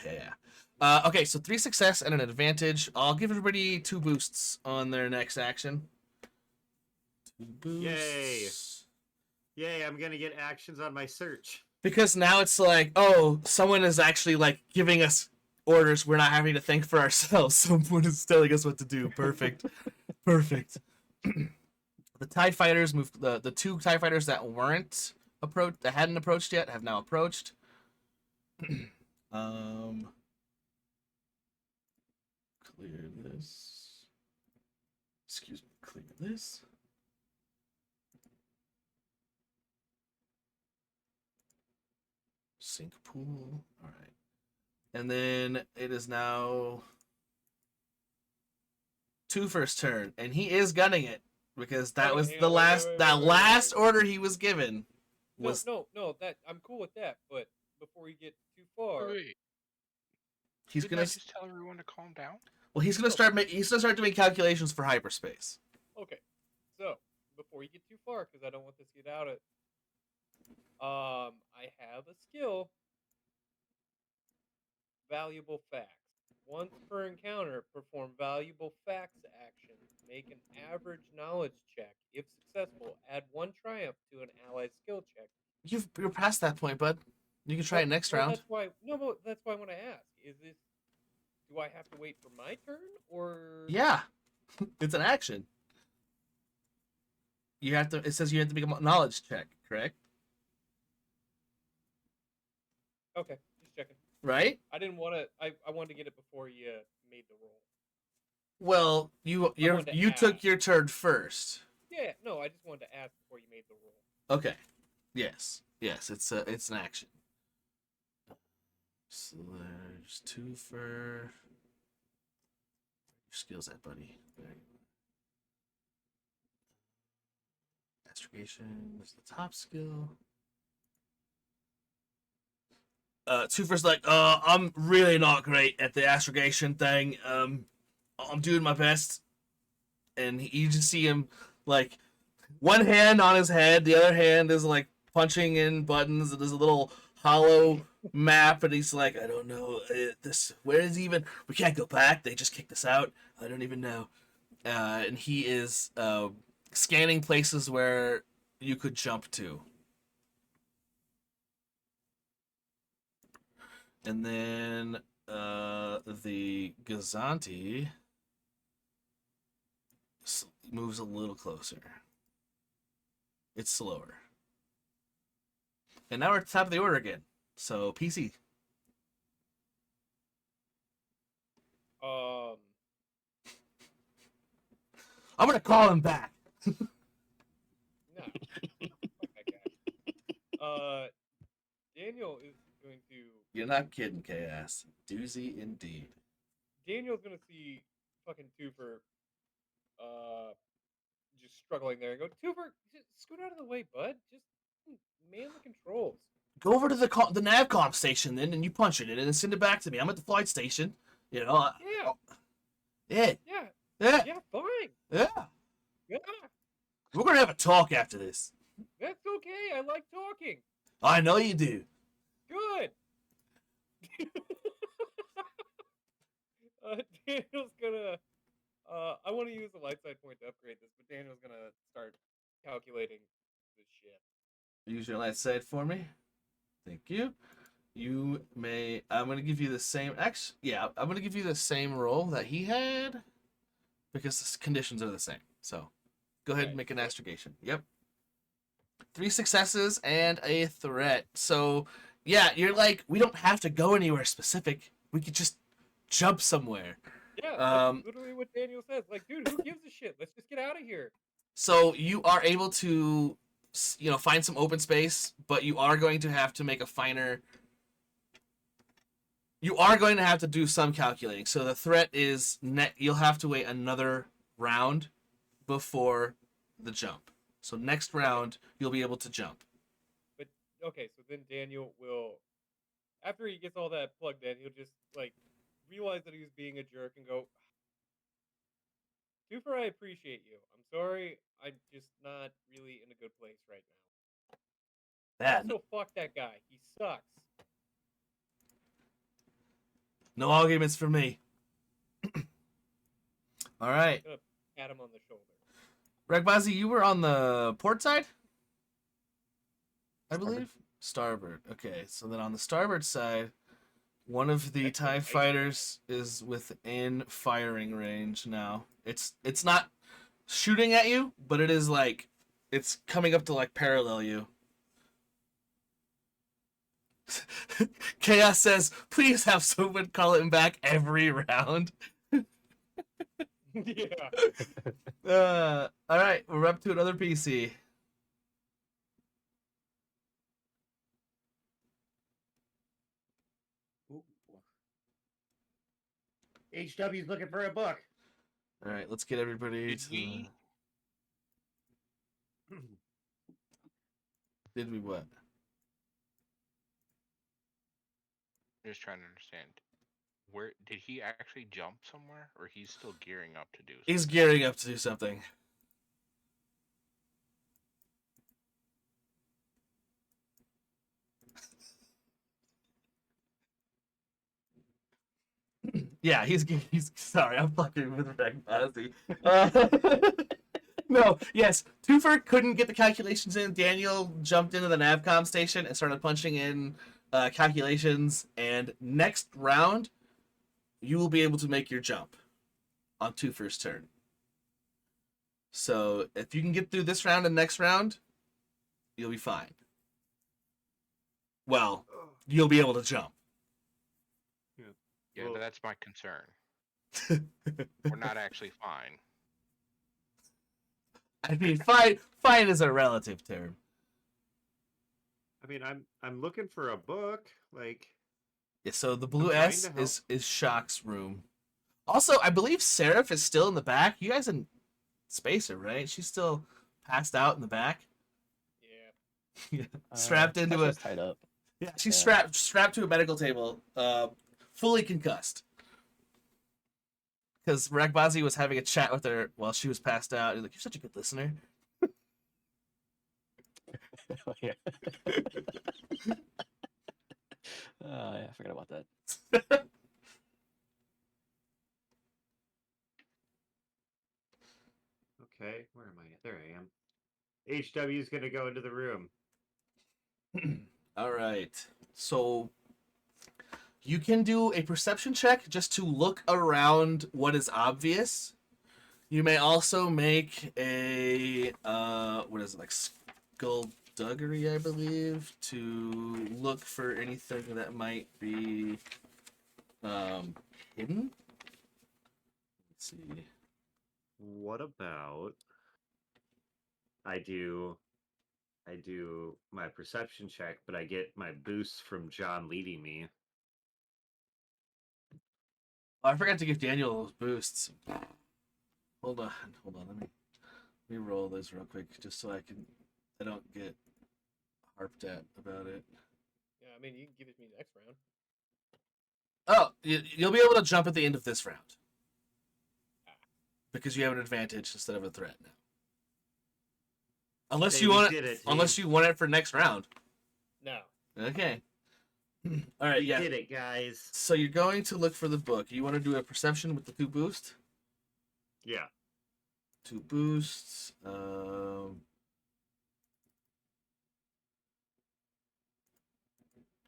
Okay, so 3 success and an advantage. I'll give everybody 2 boosts on their next action. 2 boosts. Yay, I'm gonna get actions on my search. Because now it's like, oh, someone is actually like giving us orders. We're not having to think for ourselves. Someone is telling us what to do. Perfect. Perfect. The TIE fighters moved. The 2 TIE fighters that hadn't approached yet have now approached. Clear this. Excuse me. Clear this. Sync pool. All right. And then it is now 2 first turn, and he is gunning it because that was Hang the on, last wait, that wait, last wait. order he was given was No, that I'm cool with that, but before you get too far, Wait, he's didn't gonna I just tell everyone to calm down? well he's gonna start doing calculations for hyperspace. okay. So before you get too far, because I don't want this to get out of. I have a skill. Valuable facts. Once per encounter, perform valuable facts action. Make an average knowledge check. If successful, add 1 triumph to an allied skill check. You're past that point, bud. You can try it next round. That's why. No, but that's why when I ask, is this? Do I have to wait for my turn, or? Yeah, it's an action. You have to. It says you have to make a knowledge check, correct? Okay, just checking. Right? I didn't want to. I wanted to get it before you made the roll. Well, you wanted to took ask. your turn first. Yeah, no, I just wanted to ask before you made the roll. Okay. Yes. It's an action. So there's 2 for your skills at buddy. There you go. Astrogation is the top skill. 2 fir's like, I'm really not great at the astrogation thing. I'm doing my best. and you just see him like one hand on his head, the other hand is like punching in buttons, and there's a little hollow map, and he's like, I don't know this. Where is even? We can't go back. They just kicked us out. I don't even know. And he is scanning places where you could jump to. And then the Gazanti moves a little closer. It's slower. And now we're at the top of the order again. So PC. I'm gonna call him back. No. Fuck that guy. Daniel is going to. You're not kidding, Chaos. Doozy indeed. Daniel's gonna see fucking Twofer, just struggling there and go, Twofer, just scoot out of the way, bud. Just man the controls. Go over to the navcom station then, and you punch it in, and then send it back to me. I'm at the flight station. You know. Yeah. Yeah. Yeah. Yeah. Yeah. Fine. Yeah. Yeah. We're gonna have a talk after this. That's okay. I like talking. I know you do. Good. Daniel's gonna. I want to use the light side point to upgrade this, but Daniel's gonna start calculating this shit. Use your light side for me. Thank you. You may. I'm gonna give you the same. Yeah, I'm gonna give you the same roll that he had because the conditions are the same. So, go ahead and make an astrogation. Yep. 3 successes and a threat. So, yeah, you're like, we don't have to go anywhere specific. We could just jump somewhere. Yeah, that's literally what Daniel says. Like, dude, who gives a shit? Let's just get out of here. So you are able to, find some open space, but you are going to have to make a finer. You are going to have to do some calculating. So the threat is you'll have to wait another round before the jump. So next round you'll be able to jump. But okay, so then Daniel will, after he gets all that plugged in, he'll just like realize that he was being a jerk and go, Twofer, I appreciate you. I'm sorry, I'm just not really in a good place right now. Also, fuck that guy. He sucks. No arguments for me. All right. I'm gonna pat him on the shoulder. Regbazi, you were on the port side? I believe? Starboard. Okay, so then on the starboard side, one of the TIE fighters is within firing range now. It's not shooting at you, but it is like, it's coming up to like parallel you. Chaos says, please have someone call him back every round. Yeah. All right, we're up to another PC. HW's looking for a book. All right, let's get everybody Did to. we? Did we what? Just trying to understand. Where did he actually jump somewhere, or he's still gearing up to do something? He's gearing up to do something. Yeah, he's sorry, I'm fucking with Reg Bazzi. No, yes, Twofer couldn't get the calculations in. Daniel jumped into the Navcom station and started punching in calculations. And next round, you will be able to make your jump on Twofer's turn. So if you can get through this round and next round, you'll be fine. Well, you'll be able to jump. Yeah, Well- that's my concern. We're not actually fine. I mean, fine is a relative term. I mean, I'm looking for a book. Like, Yeah, so the blue I'm trying S to help. is Shock's room. Also, I believe Seraph is still in the back. You guys didn't space her, right? She's still passed out in the back. Yeah. Strapped into a. was tied up. Yeah, she's Yeah. strapped to a medical table, fully concussed. because Ragbazi was having a chat with her while she was passed out. He's like, "You're such a good listener." Oh, yeah. Yeah, I forgot about that. Okay, where am I? There I am. HW is gonna go into the room. All right. So you can do a perception check just to look around what is obvious. You may also make a what is it, like skullduggery, I believe, to look for anything that might be hidden. Let's see. What about I do my perception check, but I get my boost from John leading me. Oh, I forgot to give Daniel those boosts. Hold on. Let me roll this real quick, just so I don't get harped at about it. Yeah, I mean, you can give it to me next round. Oh, you'll be able to jump at the end of this round because you have an advantage instead of a threat now. Unless Hey, you we want did it, it, unless team. you want it for next round. No. Okay. All right. We Yeah. did it, guys. So you're going to look for the book. You want to do a perception with the 2 boost? Yeah. 2 boosts.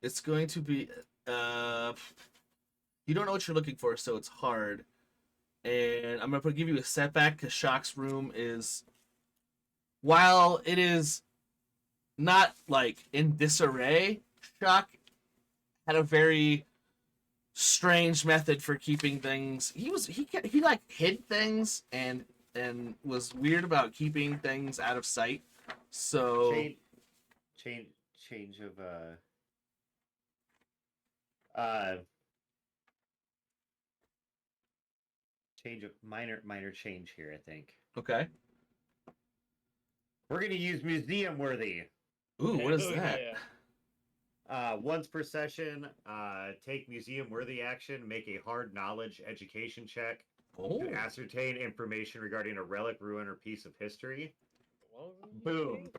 It's going to be. You don't know what you're looking for, so it's hard. And I'm gonna give you a setback because Shock's room is, while it is not like in disarray, Shock had a very strange method for keeping things. He like hid things and was weird about keeping things out of sight. So Change of uh change of minor change here, I think. okay. We're gonna use museum worthy. Ooh, what is Hell that? yeah. Once per session, take museum worthy action, make a hard knowledge education check Oh, to ascertain information regarding a relic, ruin, or piece of history. Well, Boom.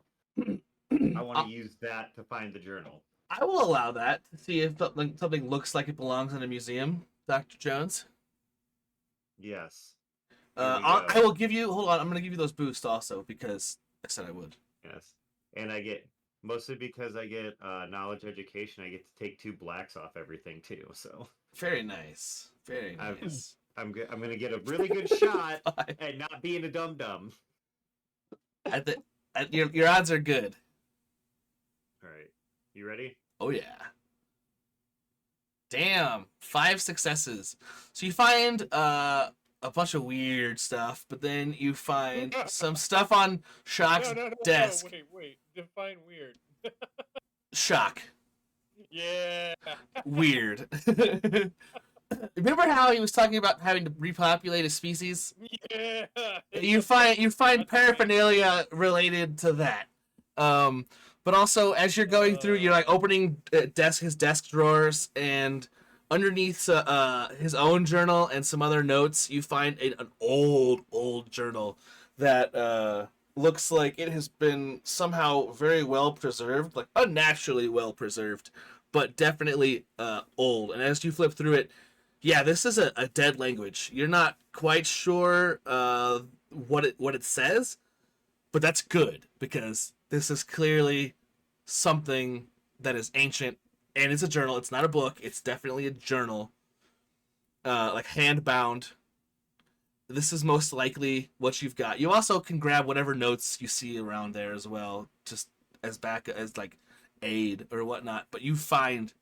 I want to use that to find the journal. I will allow that to see if something looks like it belongs in a museum, Dr. Jones. Yes. Here we go. I will give you. Hold on, I'm gonna give you those boosts also because I said I would. Yes. And I get, mostly because I get knowledge education, I get to take 2 blacks off everything too. So Very nice. Very nice. I'm gonna get a really good shot at not being a dum dum. Your odds are good. All right, you ready? Oh yeah. Damn, 5 successes. So you find a bunch of weird stuff, but then you find some stuff on Shock's desk. No, wait. Define weird. Shock. Yeah. Weird. Remember how he was talking about having to repopulate a species? Yeah. You find paraphernalia related to that. But also as you're going through, you're like opening his desk drawers, and underneath his own journal and some other notes, you find an old journal that looks like it has been somehow very well preserved, like unnaturally well preserved, but definitely old. And as you flip through it, yeah, this is a dead language. You're not quite sure what it says, but that's good because this is clearly something that is ancient, and it's a journal. It's not a book. It's definitely a journal, like hand bound. This is most likely what you've got. You also can grab whatever notes you see around there as well, just as like aid or whatnot. But you find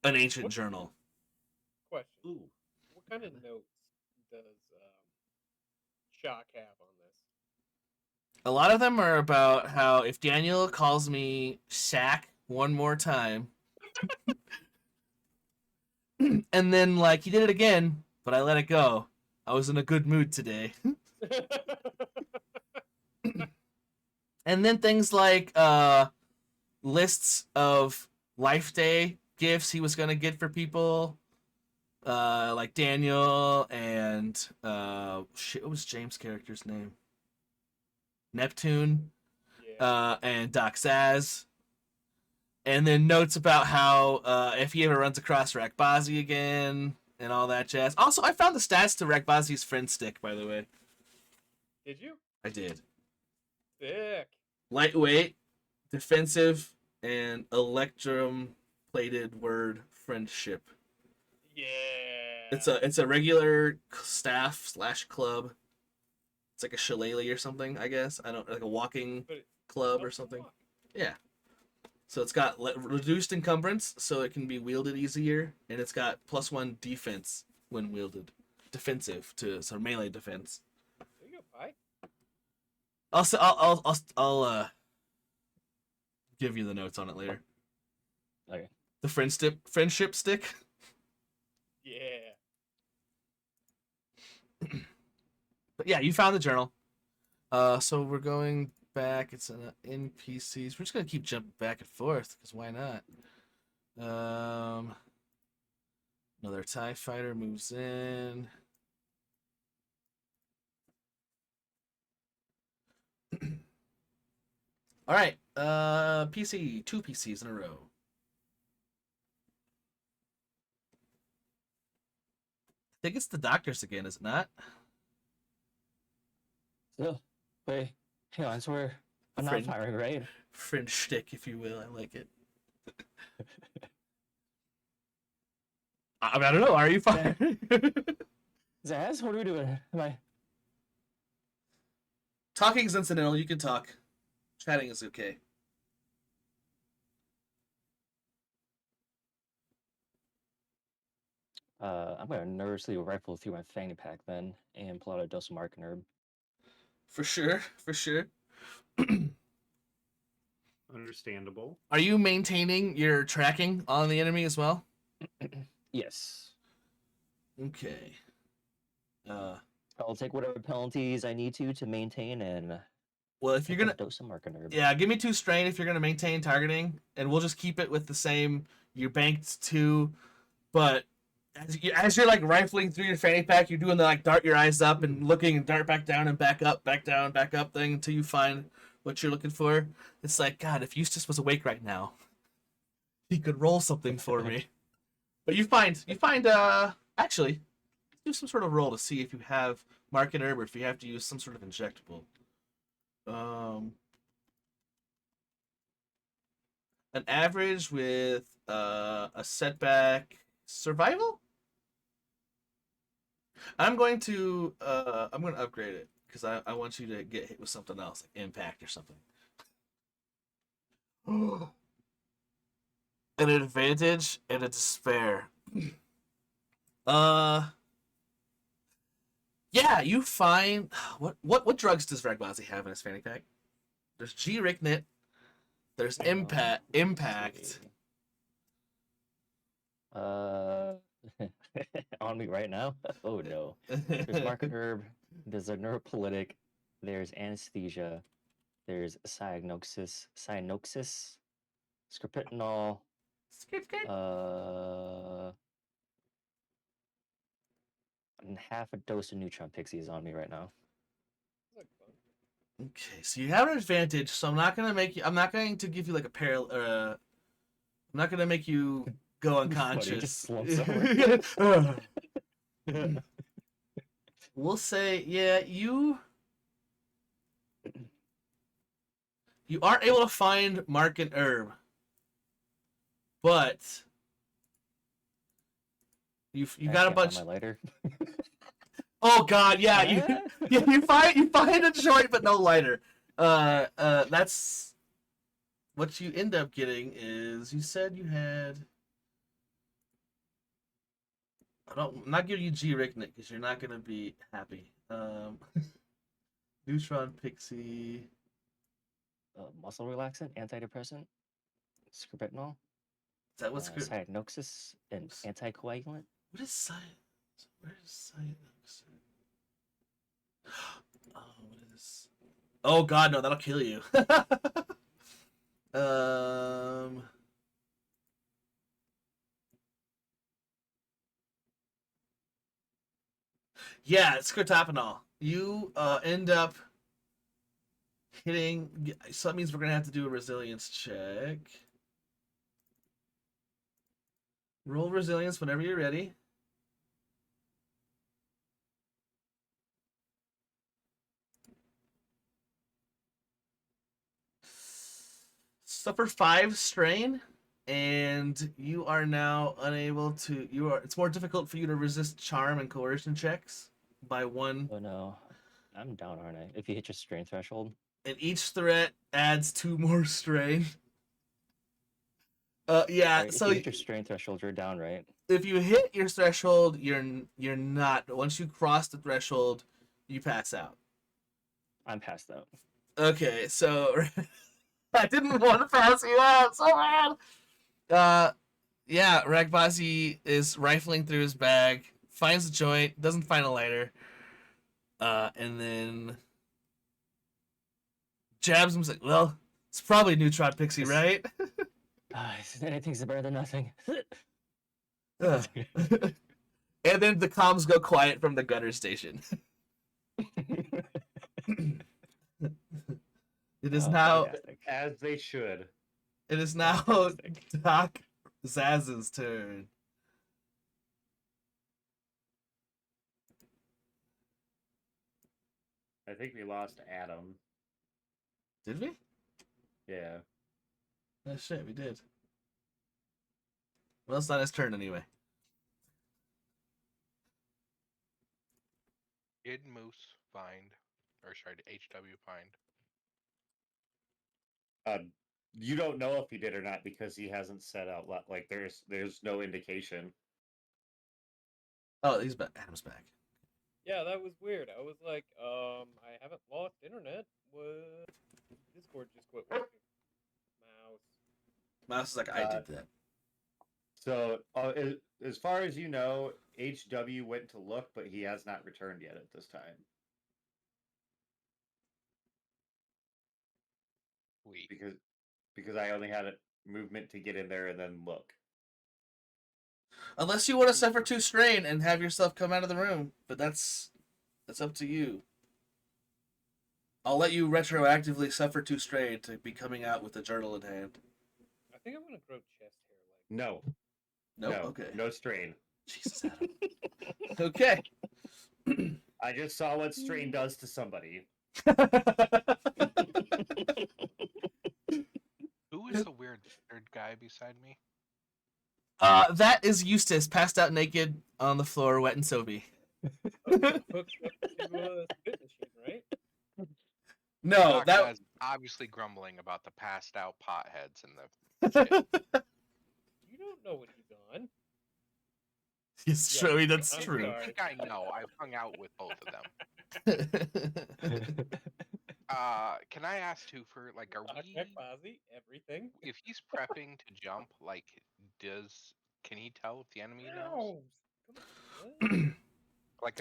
an ancient journal. Question. Ooh. What kind of notes does Shock have on this? A lot of them are about how if Daniel calls me Shaq one more time, and then like he did it again, but I let it go. I was in a good mood today. And then things like lists of Life Day gifts he was gonna get for people. like Daniel and shit. What was James' character's name? Neptune. Yeah. And Doc Zaz. And then notes about how if he ever runs across Rakbazi again and all that jazz. Also, I found the stats to Rakbazi's friend stick, by the way. Did you? I did. Sick. Lightweight, defensive, and electrum plated word friendship. Yeah. It's a regular staff / club. It's like a shillelagh or something, I guess. I don't like a walking But it club or helps something. walk. Yeah. So it's got reduced encumbrance, so it can be wielded easier, and it's got +1 defense when wielded, defensive to so melee defense. There you go, Pi. I'll give you the notes on it later. Okay. The friendship stick. Yeah. But yeah, you found the journal. So we're going back. It's in NPCs. We're just gonna keep jumping back and forth because why not? Another TIE fighter moves in. All right. PC. 2 PCs in a row. I think it's the doctors again, is it not? So, wait, hang on. So I'm not Friend. firing, right? Fringe shtick, if you will. I like it. I don't know. Are you firing? Zaz, what are we doing? Am I? Talking's incidental. You can talk. Chatting is okay. I'm gonna nervously rifle through my fanny pack then and pull out a dose of Mark and Herb. For sure. For sure. Understandable. Are you maintaining your tracking on the enemy as well? Yes. Okay. I'll take whatever penalties I need to maintain and Well, if you're take a gonna, dose of Mark and Herb. yeah, give me 2 strain if you're gonna maintain targeting, and we'll just keep it with the same. You banked 2, but as you're like rifling through your fanny pack, you're doing the like dart your eyes up and looking and dart back down and back up, back down, back up thing until you find what you're looking for. It's like, God, if Eustace was awake right now, he could roll something for me. But you find actually do some sort of roll to see if you have Mark and Herb or if you have to use some sort of injectable. An average with a setback survival. I'm going to upgrade it because I want you to get hit with something else like impact or something. An advantage and a despair. Yeah, you find what drugs does Ragbazi have in his fanny pack? There's G Ricknet. There's impact. Let's see. On me right now? Oh no. There's Mark and Herb. There's a neuropolitic. There's anesthesia. There's cyanoxis, scriptinol. And half a dose of neutron pixies on me right now. That's fun. Okay, so you have an advantage. So I'm not gonna make you. I'm not going to give you like a I'm not gonna make you go What, he unconscious. just slumps over. We'll say, yeah, you aren't able to find Mark and Herb, but you I got a can't find bunch. my lighter. Oh God, yeah, you find a joint but no lighter. That's what you end up getting is you said you had. I'm not giving you G Ricknet because you're not gonna be happy. Neutron Pixie. Muscle relaxant, antidepressant, scriptinol, Is that what's good? cyanoxis, and anticoagulant. What is science? Where is science? Oh, what is? Oh God, no! That'll kill you. Yeah, it's Skritapanol. You end up hitting. So that means we're gonna have to do a resilience check. Roll resilience whenever you're ready. Suffer 5 strain, and you are now unable to. You are. It's more difficult for you to resist charm and coercion checks by 1. Oh no, I'm down, aren't I? If you hit your strain threshold. And each threat adds 2 more strain. Yeah. Right, if So you hit your strain threshold, you're down, right? if you hit your threshold, you're not. Once you cross the threshold, you pass out. I'm past out. Okay, so I didn't want to pass you out so bad. Yeah, Ragbazi is rifling through his bag, finds a joint, doesn't find a lighter, and then jabs him. Like, well, it's probably Neutron Pixie, right? Anything's better than nothing. Ugh. And then the comms go quiet from the gunner station. It is Oh, now. fantastic. As they should. It is now Fantastic. Doc Zaz's turn. I think we lost Adam. Did we? Yeah. Oh shit, we did. Well, it's not his turn anyway. Did Moose find, or sorry, HW find? You don't know if he did or not because he hasn't said out loud. Like there's no indication. Oh, he's back. Adam's back. Yeah, that was weird. I was like, I haven't lost internet. What? Discord just quit working. Mouse. Mouse is like, I did that. So as far as you know, HW went to look, but he has not returned yet at this time. Weak. Because I only had a movement to get in there and then look. Unless you want to suffer 2 strain and have yourself come out of the room, but that's up to you. I'll let you retroactively suffer 2 strain to be coming out with a journal in hand. I think I'm gonna grow chest hair like. No. Nope. No. Okay. No strain. Jesus, Adam. Okay. I just saw what strain does to somebody. Who is the weird third guy beside me? That is Eustace, passed out naked on the floor, wet and soapy. Hooked up to a spit machine, right? No, Doc that. Zaz obviously grumbling about the passed out potheads and the. You don't know what he's on. It's Yeah, true. I mean, that's I'm true. I sorry. think I know. I've hung out with both of them. Can I ask Twofer, like, are we? Bozzy, everything. If he's prepping to jump, like, can he tell if the enemy knows? Ow! Come on. Like,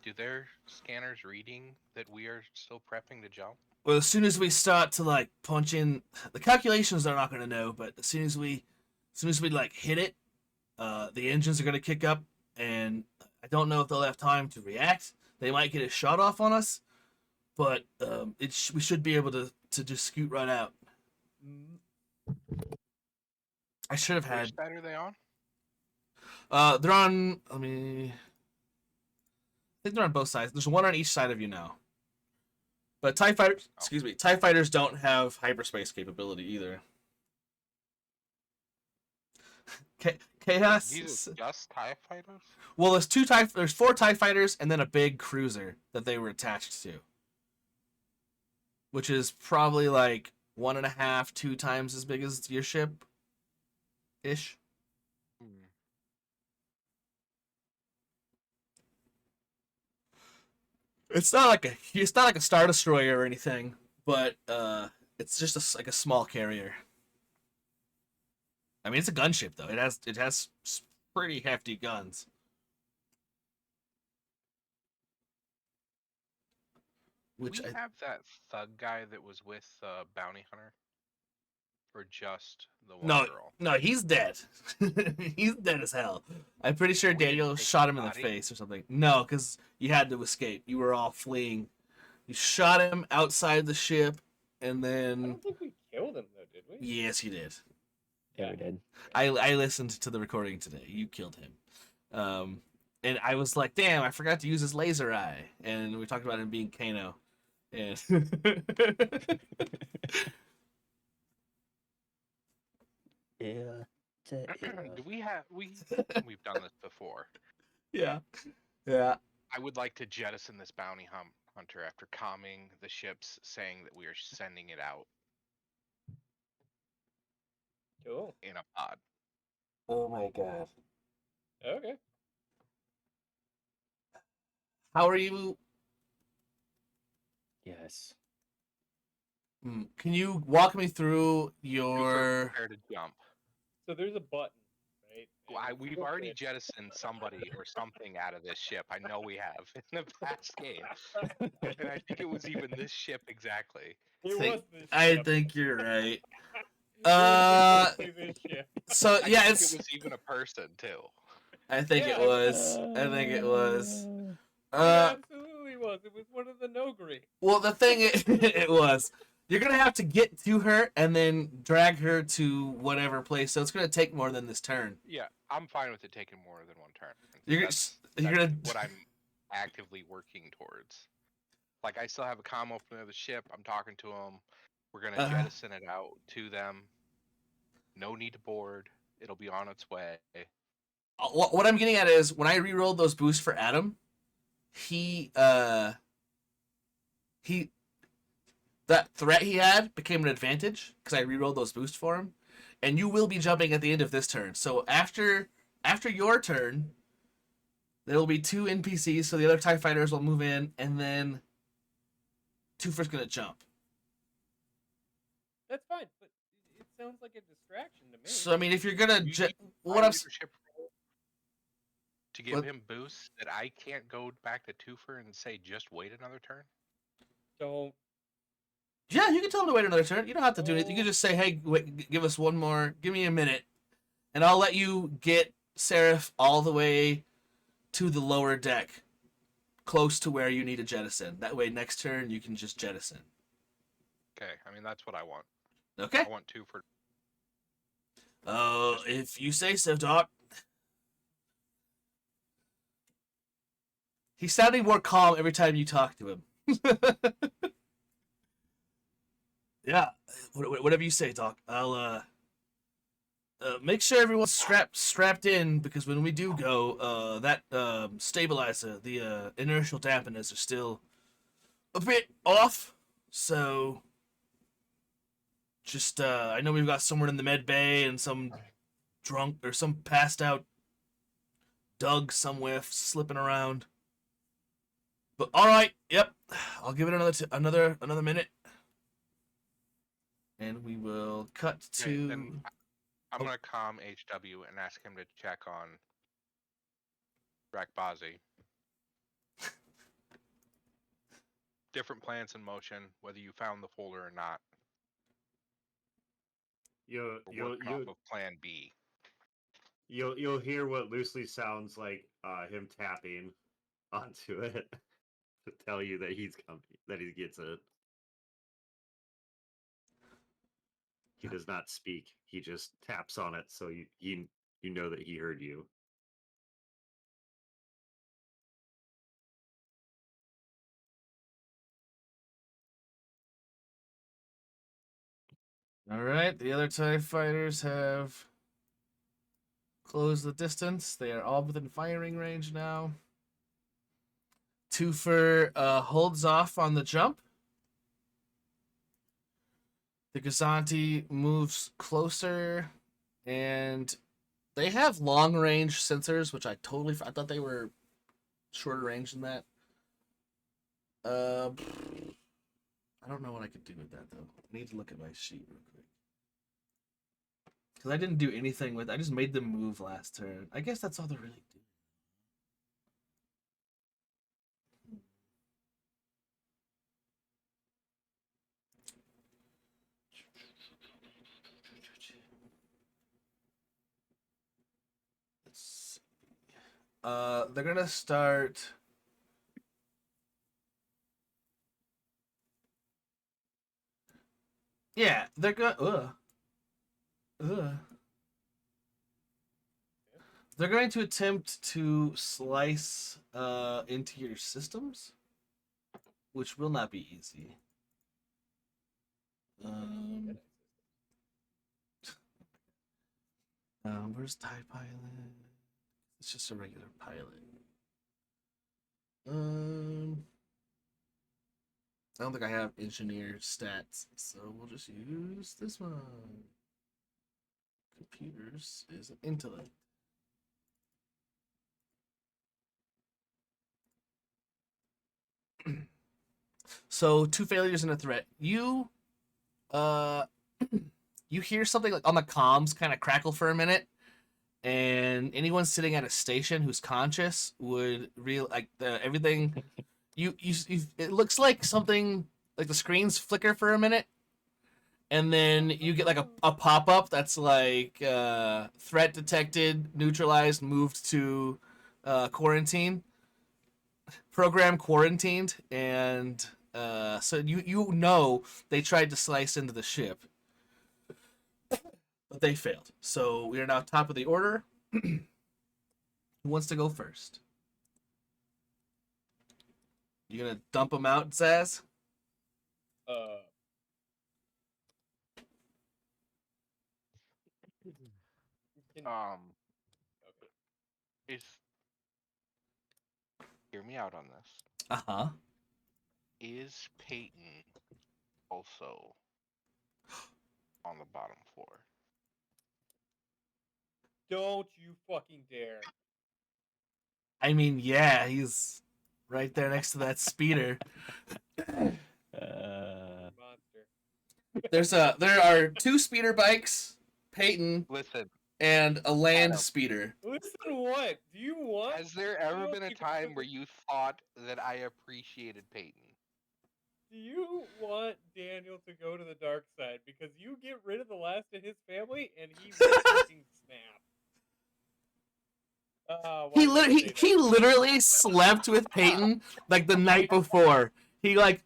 do their scanners reading that we are still prepping to jump? Well, as soon as we start to like punch in the calculations, they're not going to know. But as soon as we like hit it, the engines are going to kick up, and I don't know if they'll have time to react. They might get a shot off on us, but we should be able to just scoot right out. I should have had. Which side are they on? They're on. Let me. I think they're on both sides. There's one on each side of you now. But TIE fighters, excuse me, TIE fighters don't have hyperspace capability either. Chaos. These are just TIE fighters? Well, there's 4 TIE fighters and then a big cruiser that they were attached to, which is probably like 1.5, 2 times as big as your ship, ish. Hmm. It's not like a Star Destroyer or anything, but it's just like a small carrier. I mean, it's a gunship though. It has pretty hefty guns. We have that thug guy that was with Bounty Hunter. or just the one No, girl? no, he's dead. He's dead as hell. I'm pretty sure We didn't Daniel take shot his him in the body? face or something. No, because you had to escape. You were all fleeing. You shot him outside the ship, and I then don't think we killed him though, did we? yes, you did. Yeah, we did. I listened to the recording today. You killed him. And I was like, damn, I forgot to use his laser eye. And we talked about him being Kano. And Yeah. Do we've done this before. yeah. Yeah. I would like to jettison this bounty hunter after calming the ships, saying that we are sending it out Cool. in a pod. Oh my god. Okay. How are you? Yes. Can you walk me through Super your? prepare to jump. So there's a button, right? Well, And we've flip already it. jettisoned somebody or something out of this ship. I know we have in the past game, and I think it was even this ship exactly. It Think- was this I ship. think you're right. It was Uh, definitely this ship. So I yeah, think it's. it was even a person too. I think it Yeah, was. I think it was. It Uh, absolutely was. It was one of the Nogri. well, the thing it was. You're gonna have to get to her and then drag her to whatever place. So it's gonna take more than this turn. Yeah, I'm fine with it taking more than one turn. You're That's gonna. what I'm actively working towards. Like I still have a comm opener of the ship. I'm talking to them. We're gonna jettison it out to them. No need to board. It'll be on its way. What I'm getting at is when I re-rolled those boosts for Adam, he that threat he had became an advantage because I re-rolled those boosts for him, and you will be jumping at the end of this turn. So after your turn, there will be 2 NPCs, so the other TIE fighters will move in, and then Twofer's gonna jump. That's fine, but it sounds like a distraction to me. So I mean, if you're gonna You need what my I'm leadership role to give What? him boosts that I can't go back to Twofer and say just wait another turn. Don't. yeah, you can tell him to wait another turn. You don't have to do anything. You can just say, hey, wait, give us one more, give me a minute, and I'll let you get Seraph all the way to the lower deck, close to where you need a jettison. That way, next turn you can just jettison. Okay, I mean that's what I want. Okay. I want Twofer. Oh, if you say so, Doc. He's sounding more calm every time you talk to him. Yeah, whatever you say, Doc. I'll make sure everyone's strapped in because when we do go, that stabilizer, the inertial dampeners are still a bit off. So just I know we've got someone in the med bay and some drunk or some passed out Doug somewhere slipping around. But all right, yep, I'll give it another minute, and we will cut Okay, to. then I'm gonna calm HW and ask him to check on Rakbazi. Different plans in motion, whether you found the folder or not. You'll We're working off of Plan B. you'll hear what loosely sounds like him tapping onto it to tell you that he's coming, that he gets it. He does not speak. He just taps on it, so you know that he heard you. All right, the other TIE fighters have closed the distance. They are all within firing range now. Twofer holds off on the jump. The Gazanti moves closer, and they have long range sensors, which I thought they were shorter range than that. I don't know what I could do with that though. I need to look at my sheet real quick. Because I didn't do anything with I just made them move last turn. I guess that's all they're really doing. They're gonna start. Yeah, they're gonna. Ugh. They're going to attempt to slice into your systems, which will not be easy. Where's TIE Pilot? It's just a regular pilot. I don't think I have engineer stats, so we'll just use this one. Computers is an intellect. So 2 failures and a threat. You you hear something like on the comms kind of crackle for a minute, and anyone sitting at a station who's conscious would real like everything. You it looks like something like the screens flicker for a minute, and then you get like a pop up that's like threat detected, neutralized, moved to quarantine, program quarantined, and so you know they tried to slice into the ship, but they failed. So we are now top of the order. Who wants to go first? You gonna dump them out, Zaz? Um, is hear me out on this. Uh-huh. Is Peyton also on the bottom floor? Don't you fucking dare. I mean, yeah, he's right there next to that speeder. Monster. There are 2 speeder bikes, Peyton, Listen, and a land Adam. speeder. Listen, what? Do you want? has there ever been a you time where you thought that I appreciated Peyton? Do you want Daniel to go to the dark side? Because you get rid of the last of his family and he will fucking snap. He literally slept with Peyton like the night before. He like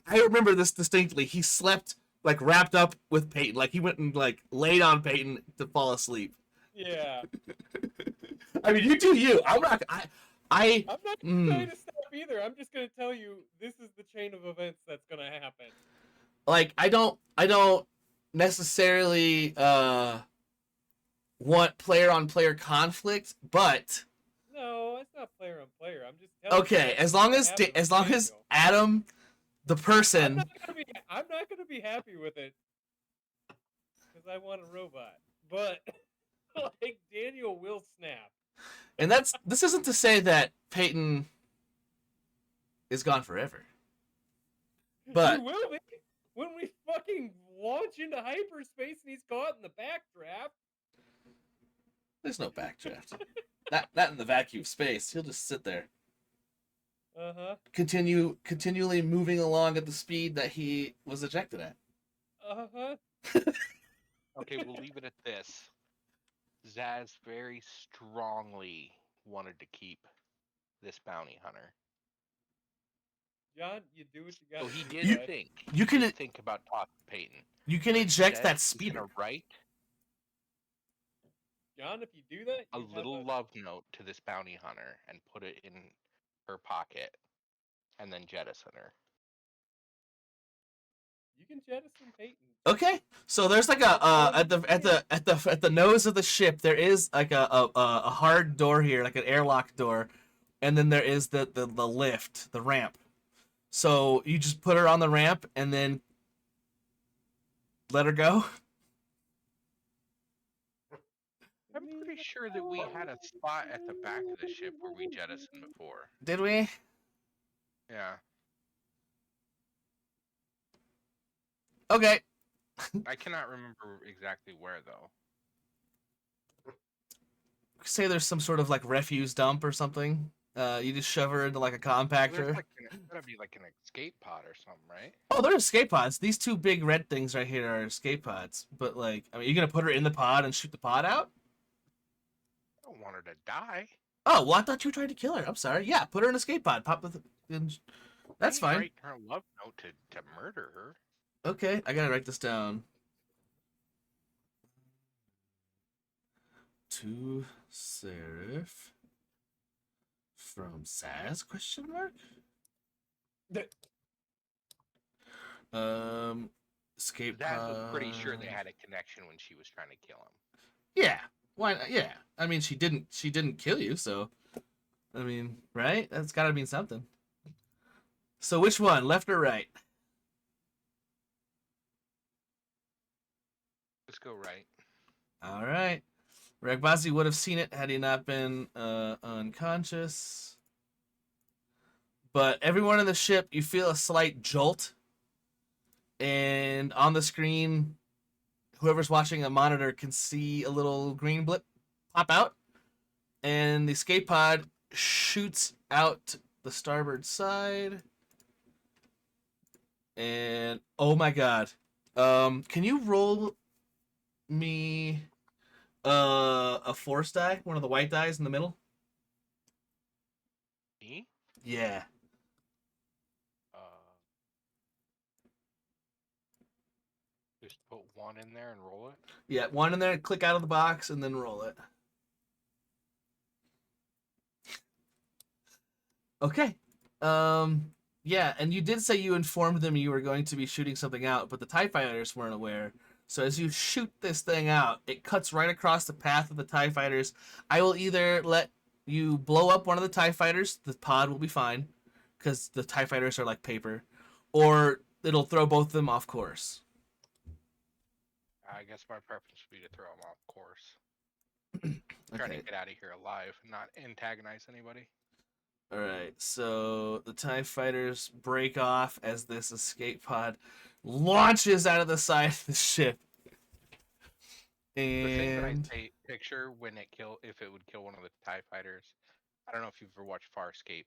I remember this distinctly. He slept like wrapped up with Peyton. Like he went and like laid on Peyton to fall asleep. Yeah. I mean, you do you. I'm not I'm not trying to stop either. I'm just gonna tell you this is the chain of events that's gonna happen. Like I don't necessarily want player on player conflict, but No, it's not player on player. I'm just telling okay, you. as long as Adam, the person, I'm not gonna be happy with it because I want a robot. But like Daniel will snap. and this isn't to say that Peyton is gone forever. But he will be when we fucking launch into hyperspace and he's caught in the backdraft. there's no backdraft. not in the vacuum of space. He'll just sit there. Uh-huh. Continually moving along at the speed that he was ejected at. Uh-huh. Okay, we'll leave it at this. Zaz very strongly wanted to keep this bounty hunter. John, you do what you got. So he did think. You can think about talking to Peyton. You can eject that speeder. Right. John, if you do that, a little love note to this bounty hunter and put it in her pocket, and then jettison her. You can jettison Peyton. Okay, so there's like a at the nose of the ship there is like a hard door here, like an airlock door, and then there is the lift, the ramp. So you just put her on the ramp and then let her go. I'm pretty sure that we had a spot at the back of the ship where we jettisoned before. Did we? Yeah. Okay. I cannot remember exactly where though. Say there's some sort of like refuse dump or something. You just shove her into like a compactor. There's gotta be like an escape pod or something, right? Oh, they're escape pods. These 2 big red things right here are escape pods. But like, I mean, you're gonna put her in the pod and shoot the pod out? don't want her to die. Oh, well, I thought you were trying to kill her. I'm sorry. Yeah, put her in a escape pod. Pop with. That's I ain't fine. writing her a love note to murder her. Okay, I gotta write this down. To Seraph from Saz? Question mark. Escape Zaz was pretty sure they pod. had a connection when she was trying to kill him. Yeah. Why? Yeah. I mean, she didn't. She didn't kill you, so. I mean, right? That's got to mean something. So which one, left or right? Let's go right. All right. Ragbazi would have seen it had he not been unconscious. But everyone in the ship, you feel a slight jolt. And on the screen, whoever's watching a monitor can see a little green blip pop out. And the escape pod shoots out the starboard side. And oh my god. Can you roll me a force die? One of the white dies in the middle? Me? Yeah. Uh, just put one in there and roll it. Yeah, one in there, click out of the box, and then roll it. Okay. Yeah, and you did say you informed them you were going to be shooting something out, but the TIE fighters weren't aware. So as you shoot this thing out, it cuts right across the path of the TIE fighters. I will either let you blow up one of the TIE fighters, the pod will be fine, because the TIE fighters are like paper, or it'll throw both of them off course. I guess my preference would be to throw him off course. Trying Okay. to get out of here alive, not antagonize anybody. All right, so the TIE fighters break off as this escape pod launches out of the side of the ship. The thing that I And say picture when if it would kill one of the TIE fighters, I don't know if you've ever watched Farscape,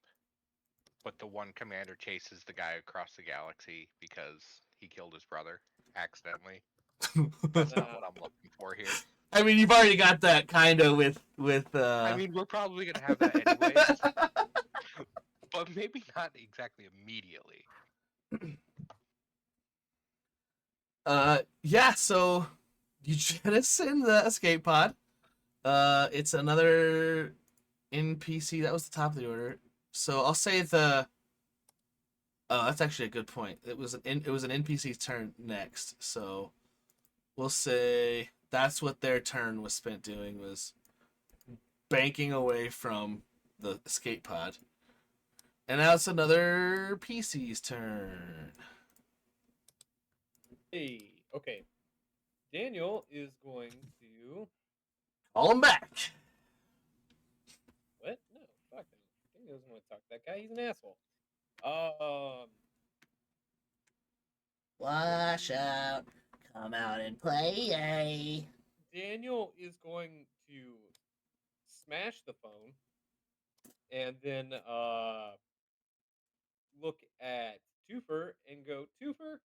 but the one commander chases the guy across the galaxy because he killed his brother accidentally. That's not what I'm looking for here. I mean, you've already got that kind of with I mean, we're probably gonna have that anyways, but maybe not exactly immediately. Yeah, so you jettison the escape pod. It's another NPC. That was the top of the order. So I'll say the. Oh, that's actually a good point. It was an NPC's turn next. So we'll say that's what their turn was spent doing, was banking away from the escape pod. And now it's another PC's turn. Hey, okay. Daniel is going to. Call him back. What? No, fuck him. Daniel doesn't want to talk to that guy. He's an asshole. Um, Wash out. Come out and play. Daniel is going to smash the phone and then look at Twofer and go, Twofer,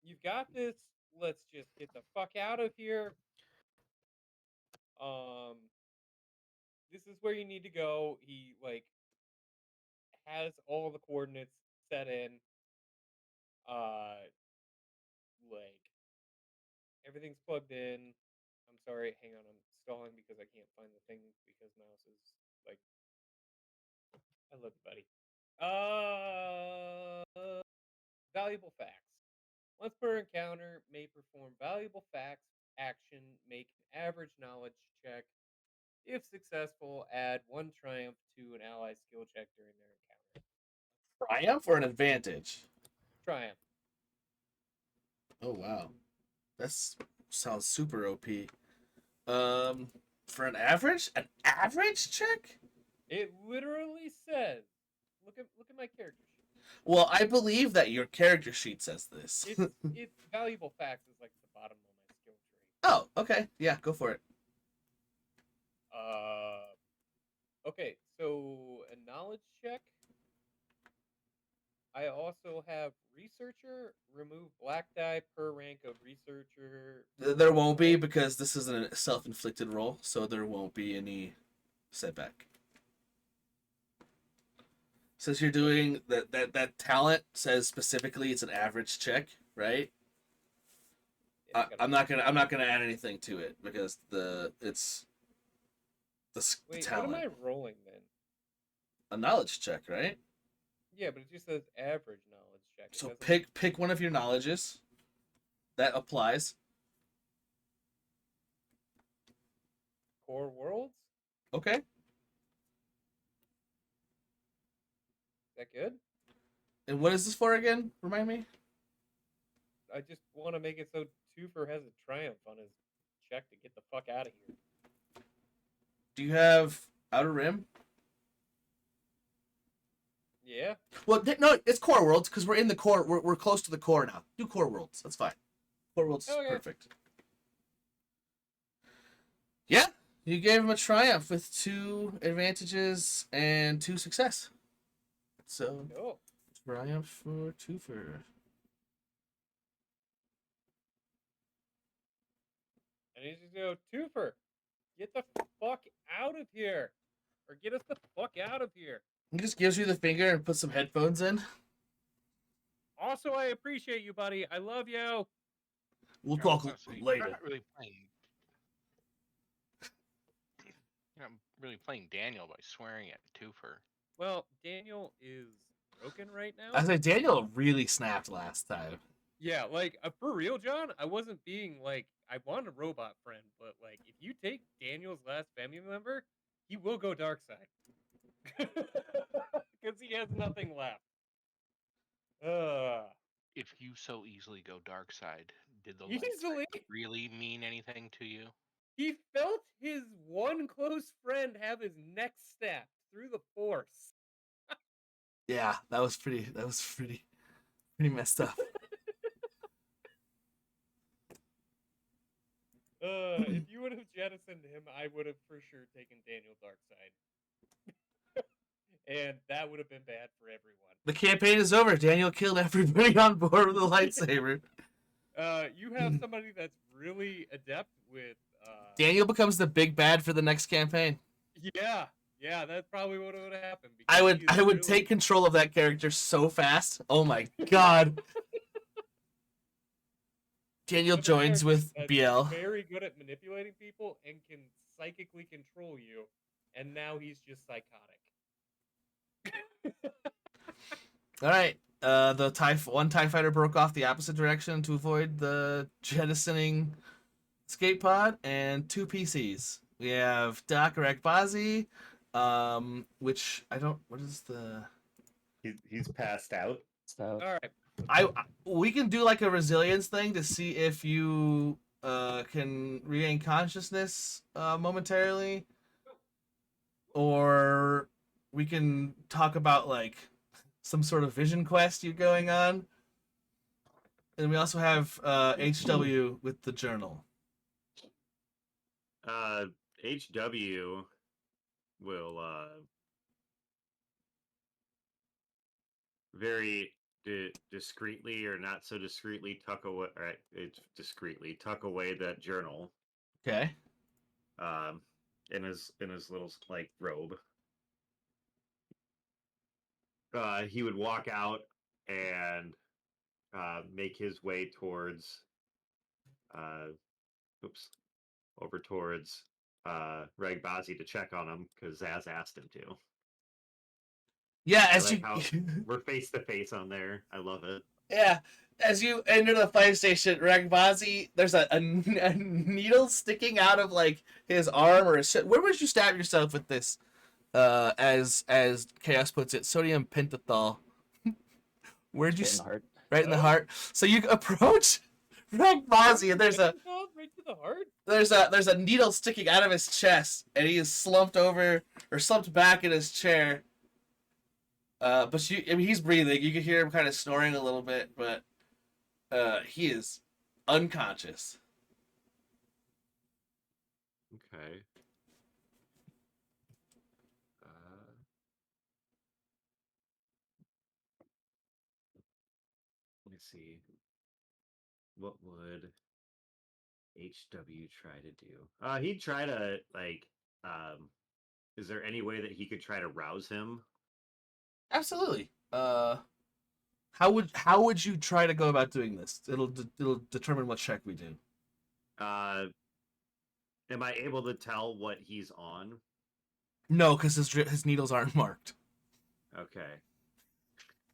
you've got this. Let's just get the fuck out of here. This is where you need to go. He has all the coordinates set in. Like everything's plugged in. I'm sorry, hang on, I'm stalling because I can't find the thing because mouse is like I love you, buddy. Valuable facts. Once per encounter, may perform valuable facts action, make an average knowledge check. If successful, add 1 triumph to an ally skill check during their encounter. Triumph or an advantage? Triumph. Oh wow, that sounds super OP. For an average check? It literally says, look at my character sheet. Well, I believe that your character sheet says this. It's valuable facts is like the bottom of my skill tree. Oh, okay, yeah, go for it. Okay, so a knowledge check. I also have researcher, remove black die per rank of researcher. There won't be because this is a self-inflicted role, so there won't be any setback. Since you're doing that talent says specifically it's an average check, right? Yeah, I'm not gonna add anything to it because it's the Wait, talent. what am I rolling then? A knowledge check, right? Yeah, but it just says average knowledge check. It So doesn't- pick one of your knowledges. That applies. Core worlds. Okay. Is that good? And what is this for again? Remind me. I just want to make it so Twofer has a triumph on his check to get the fuck out of here. Do you have Outer Rim? Yeah. Well, no, it's Core Worlds because we're in the core. We're close to the core now. Do Core Worlds. That's fine. Core Worlds is Okay. perfect. Yeah, you gave him a triumph with 2 advantages and 2 success. So Oh. triumph for Twofer. And he's just go, Twofer, get the fuck out of here. Or get us the fuck out of here. He just gives you the finger and puts some headphones in. Also, I appreciate you, buddy. I love you. We'll I was talk gonna say, You're later. not really playing. You're not really playing Daniel by swearing at Twofer. Well, Daniel is broken right now. I say Daniel really snapped last time. Yeah, like for real, John. I wasn't being like I want a robot friend, but like if you take Daniel's last family member, he will go dark side because he has nothing left. If you so easily go dark side, did the Easily? light really mean anything to you? He felt his one close friend have his neck snapped through the force. Yeah, that was pretty messed up. If you would have jettisoned him, I would have for sure taken Daniel Darkseid. And that would have been bad for everyone. The campaign is over. Daniel killed everybody on board with a lightsaber. You have somebody that's really adept with Daniel becomes the big bad for the next campaign. Yeah, that's probably what would have happened. I would really... take control of that character so fast. Oh my god. Daniel With a joins character with that's BL. very good at manipulating people and can psychically control you, and now he's just psychotic. All right. One TIE fighter broke off the opposite direction to avoid the jettisoning escape pod, and 2 PCs. We have Doc Rekbazi, which I don't. What is the? He's passed out. So All right. We can do like a resilience thing to see if you can regain consciousness momentarily, or we can talk about like some sort of vision quest you're going on. And we also have HW with the journal. HW will very discreetly or not so discreetly tuck away. Right, it's discreetly tuck away that journal. Okay. In his little like robe. He would walk out and make his way towards over towards Reg Bazzi to check on him because Zaz asked him to. Yeah, I as like how we're face to face on there. I love it. Yeah, as you enter the fire station, Ragbazi, there's a needle sticking out of like his arm or his. Where would you stab yourself with this? As Chaos puts it, sodium pentothal. Where'd you? in the heart. Right in the heart. So you approach Ragbazi, and there's a right to the heart. there's a needle sticking out of his chest, and he is slumped back in his chair. But he's breathing. You can hear him kind of snoring a little bit, but he is unconscious. Okay. see. What would HW try to do? He'd try to like. Is there any way that he could try to rouse him? Absolutely. How would you try to go about doing this? It'll determine what check we do. Uh, am I able to tell what he's on? No, because his needles aren't marked. Okay.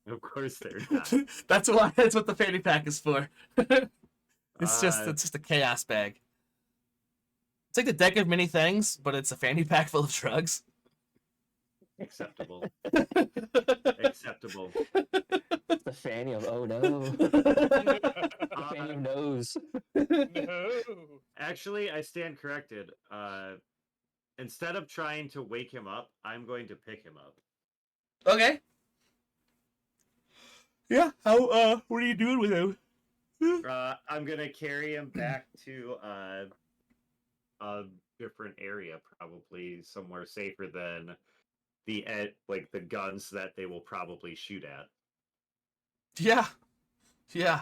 Of course they're not. That's why. That's what the fanny pack is for. It's Uh, just a chaos bag. It's like the deck of many things, but it's a fanny pack full of drugs. Acceptable. Acceptable. The fanny of oh no. The fanny of nose. No. Actually, I stand corrected. Instead of trying to wake him up, I'm going to pick him up. Okay. Yeah. How? What are you doing with him? I'm gonna carry him back to a different area, probably somewhere safer than like the guns that they will probably shoot at. Yeah. Yeah.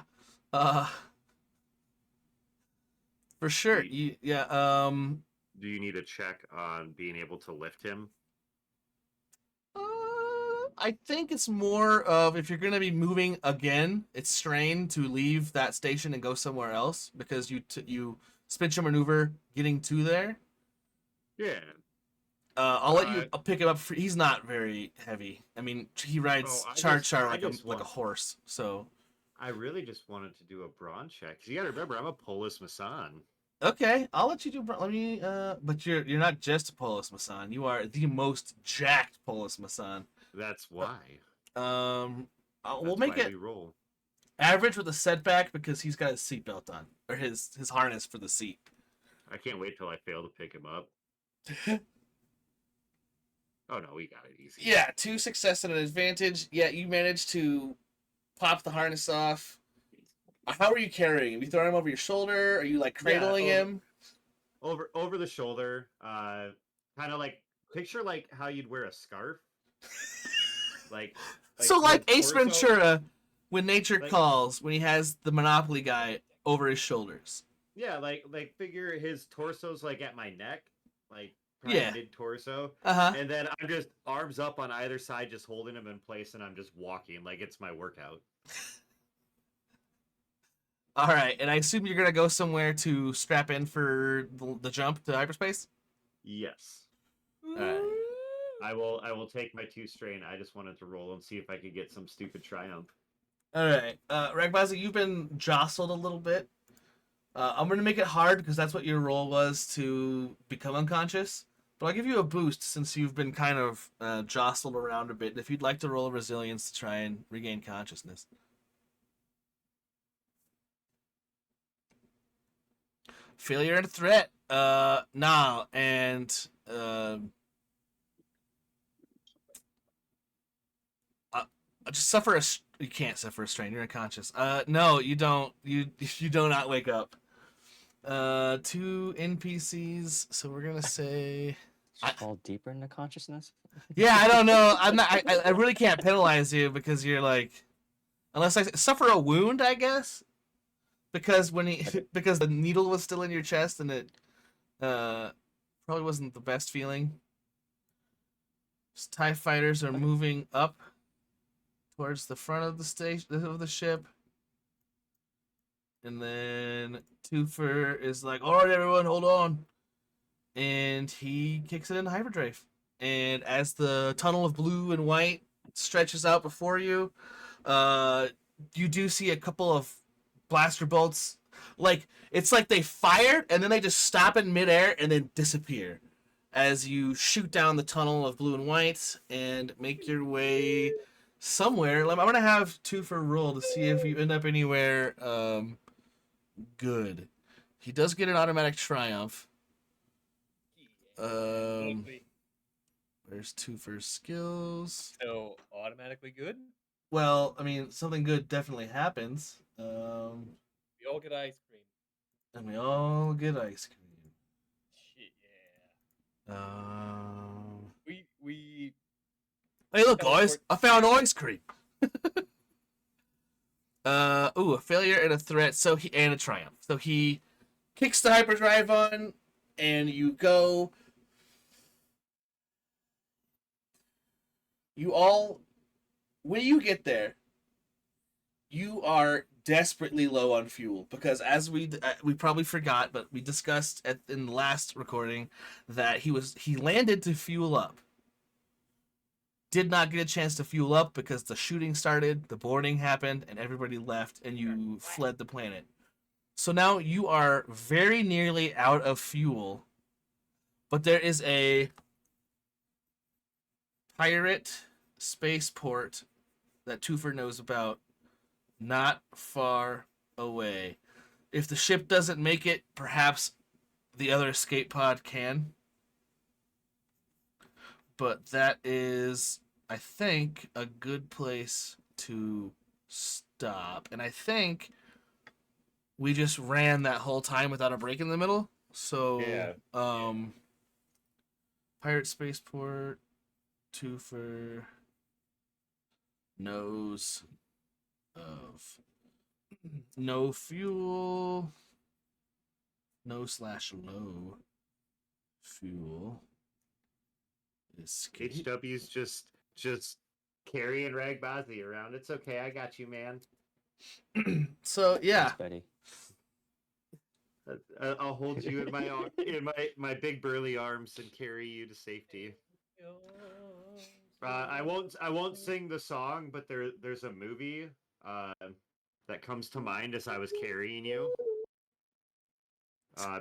For sure. Yeah. Do you need a check on being able to lift him? I think it's more of if you're going to be moving again, it's strain to leave that station and go somewhere else because you spin your maneuver getting to there. Yeah. I'll let you pick him up. He's not very heavy. I mean, he rides char like a horse. So I really just wanted to do a brawn check. 'Cause you got to remember, I'm a Polis Masan. okay, I'll let you do. Let me. But you're not just a Polis Masan. You are the most jacked Polis Masan. That's why. We'll make it we roll. average with a setback because he's got his seatbelt on or his harness for the seat. I can't wait till I fail to pick him up. Oh no, we got it easy. Yeah, 2 success and an advantage. Yeah, you managed to pop the harness off. How are you carrying him? You throwing him over your shoulder? Are you like cradling him? Over the shoulder. Kind of like picture like how you'd wear a scarf. like so like his Ace torso- Ventura when nature Like- calls when he has the Monopoly guy over his shoulders. Yeah, like figure his torso's like at my neck, like Yeah. mid torso, Uh-huh. and then I'm just arms up on either side, just holding him in place, and I'm just walking like it's my workout. All right, and I assume you're gonna go somewhere to strap in for the jump to hyperspace. Yes, All right. I will take my 2 strain. I just wanted to roll and see if I could get some stupid triumph. All right, Ragbazi, you've been jostled a little bit. I'm gonna make it hard because that's what your role was to become unconscious. But I'll give you a boost since you've been kind of jostled around a bit. If you'd like to roll resilience to try and regain consciousness. Failure and a threat. Now and just suffer you can't suffer a strain. You're unconscious. No, you don't. You do not wake up. 2 NPCs. So we're gonna say. Fall deeper into consciousness. Yeah, I don't know. I'm not. I really can't penalize you because you're like, unless I suffer a wound, I guess. Because because the needle was still in your chest and it probably wasn't the best feeling. TIE fighters are moving up towards the front of the station of the ship. And then Twofer is like, all right, everyone, hold on. And he kicks it into hyperdrive. And as the tunnel of blue and white stretches out before you, you do see a couple of blaster bolts. Like, it's like they fired and then they just stop in midair and then disappear as you shoot down the tunnel of blue and white and make your way somewhere. I'm going to have Twofer roll to see if you end up anywhere good. He does get an automatic triumph. Lovely. Where's Twofer's skills? So automatically good. Well, I mean, something good definitely happens. We all get ice cream. And we all get ice cream. Shit, yeah. We Hey, look, guys! I found ice cream. A failure and a threat. And a triumph. So he kicks the hyperdrive on, and you go. You all, when you get there, you are desperately low on fuel because as we probably forgot, but we discussed in the last recording that he landed to fuel up. Did not get a chance to fuel up because the shooting started, the boarding happened, and everybody left, and you fled the planet. So now you are very nearly out of fuel, but there is a pirate spaceport that Twofer knows about not far away. If the ship doesn't make it, perhaps the other escape pod can. But that is, I think, a good place to stop. And I think we just ran that whole time without a break in the middle. So, Yeah. Pirate Spaceport, Twofer knows of no fuel, no/low fuel. Escape. HW's just carrying Ragbazi around. It's okay, I got you, man. So yeah, Thanks, Betty. I'll hold you in my big burly arms and carry you to safety. I won't sing the song, but there's a movie that comes to mind as I was carrying you.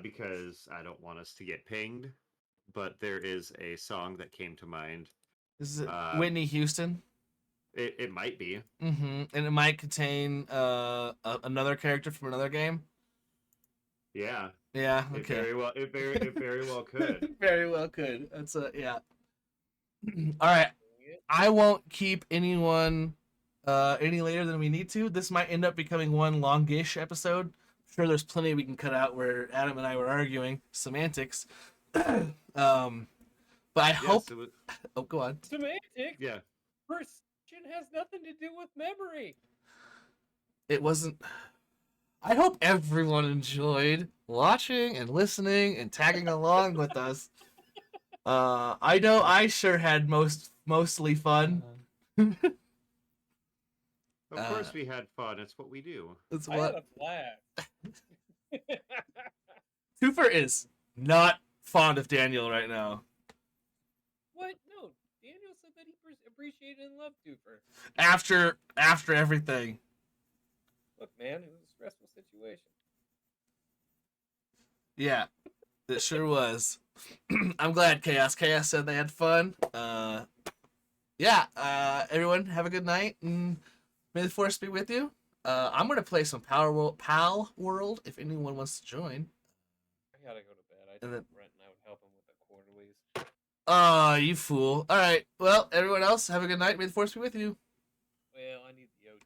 Because I don't want us to get pinged, but there is a song that came to mind. Is it Whitney Houston? It might be. Mm-hmm. And it might contain another character from another game. Yeah. Yeah. Okay. It very well could. Very well could. That's yeah. All right. I won't keep anyone any later than we need to. This might end up becoming one longish episode. I'm sure there's plenty we can cut out where Adam and I were arguing semantics. But I hope. Oh, go on. Semantics. Yeah. Perception has nothing to do with memory. It wasn't. I hope everyone enjoyed watching and listening and tagging along with us. I know I sure had mostly fun. Of course we had fun. It's what we do. That's I had what a blast. Cooper is not fond of Daniel right now. What? No, Daniel said that he appreciated and loved Doofer. After everything. Look, man, it was a stressful situation. Yeah, it sure was. I'm glad Chaos said they had fun. Yeah, everyone have a good night and may the force be with you. I'm gonna play some Pal World if anyone wants to join. I gotta go to bed. I And told then- Brent and I would help him with the quarterlies. Oh, you fool. All right. Well, everyone else, have a good night. May the force be with you. Well, I need the OG.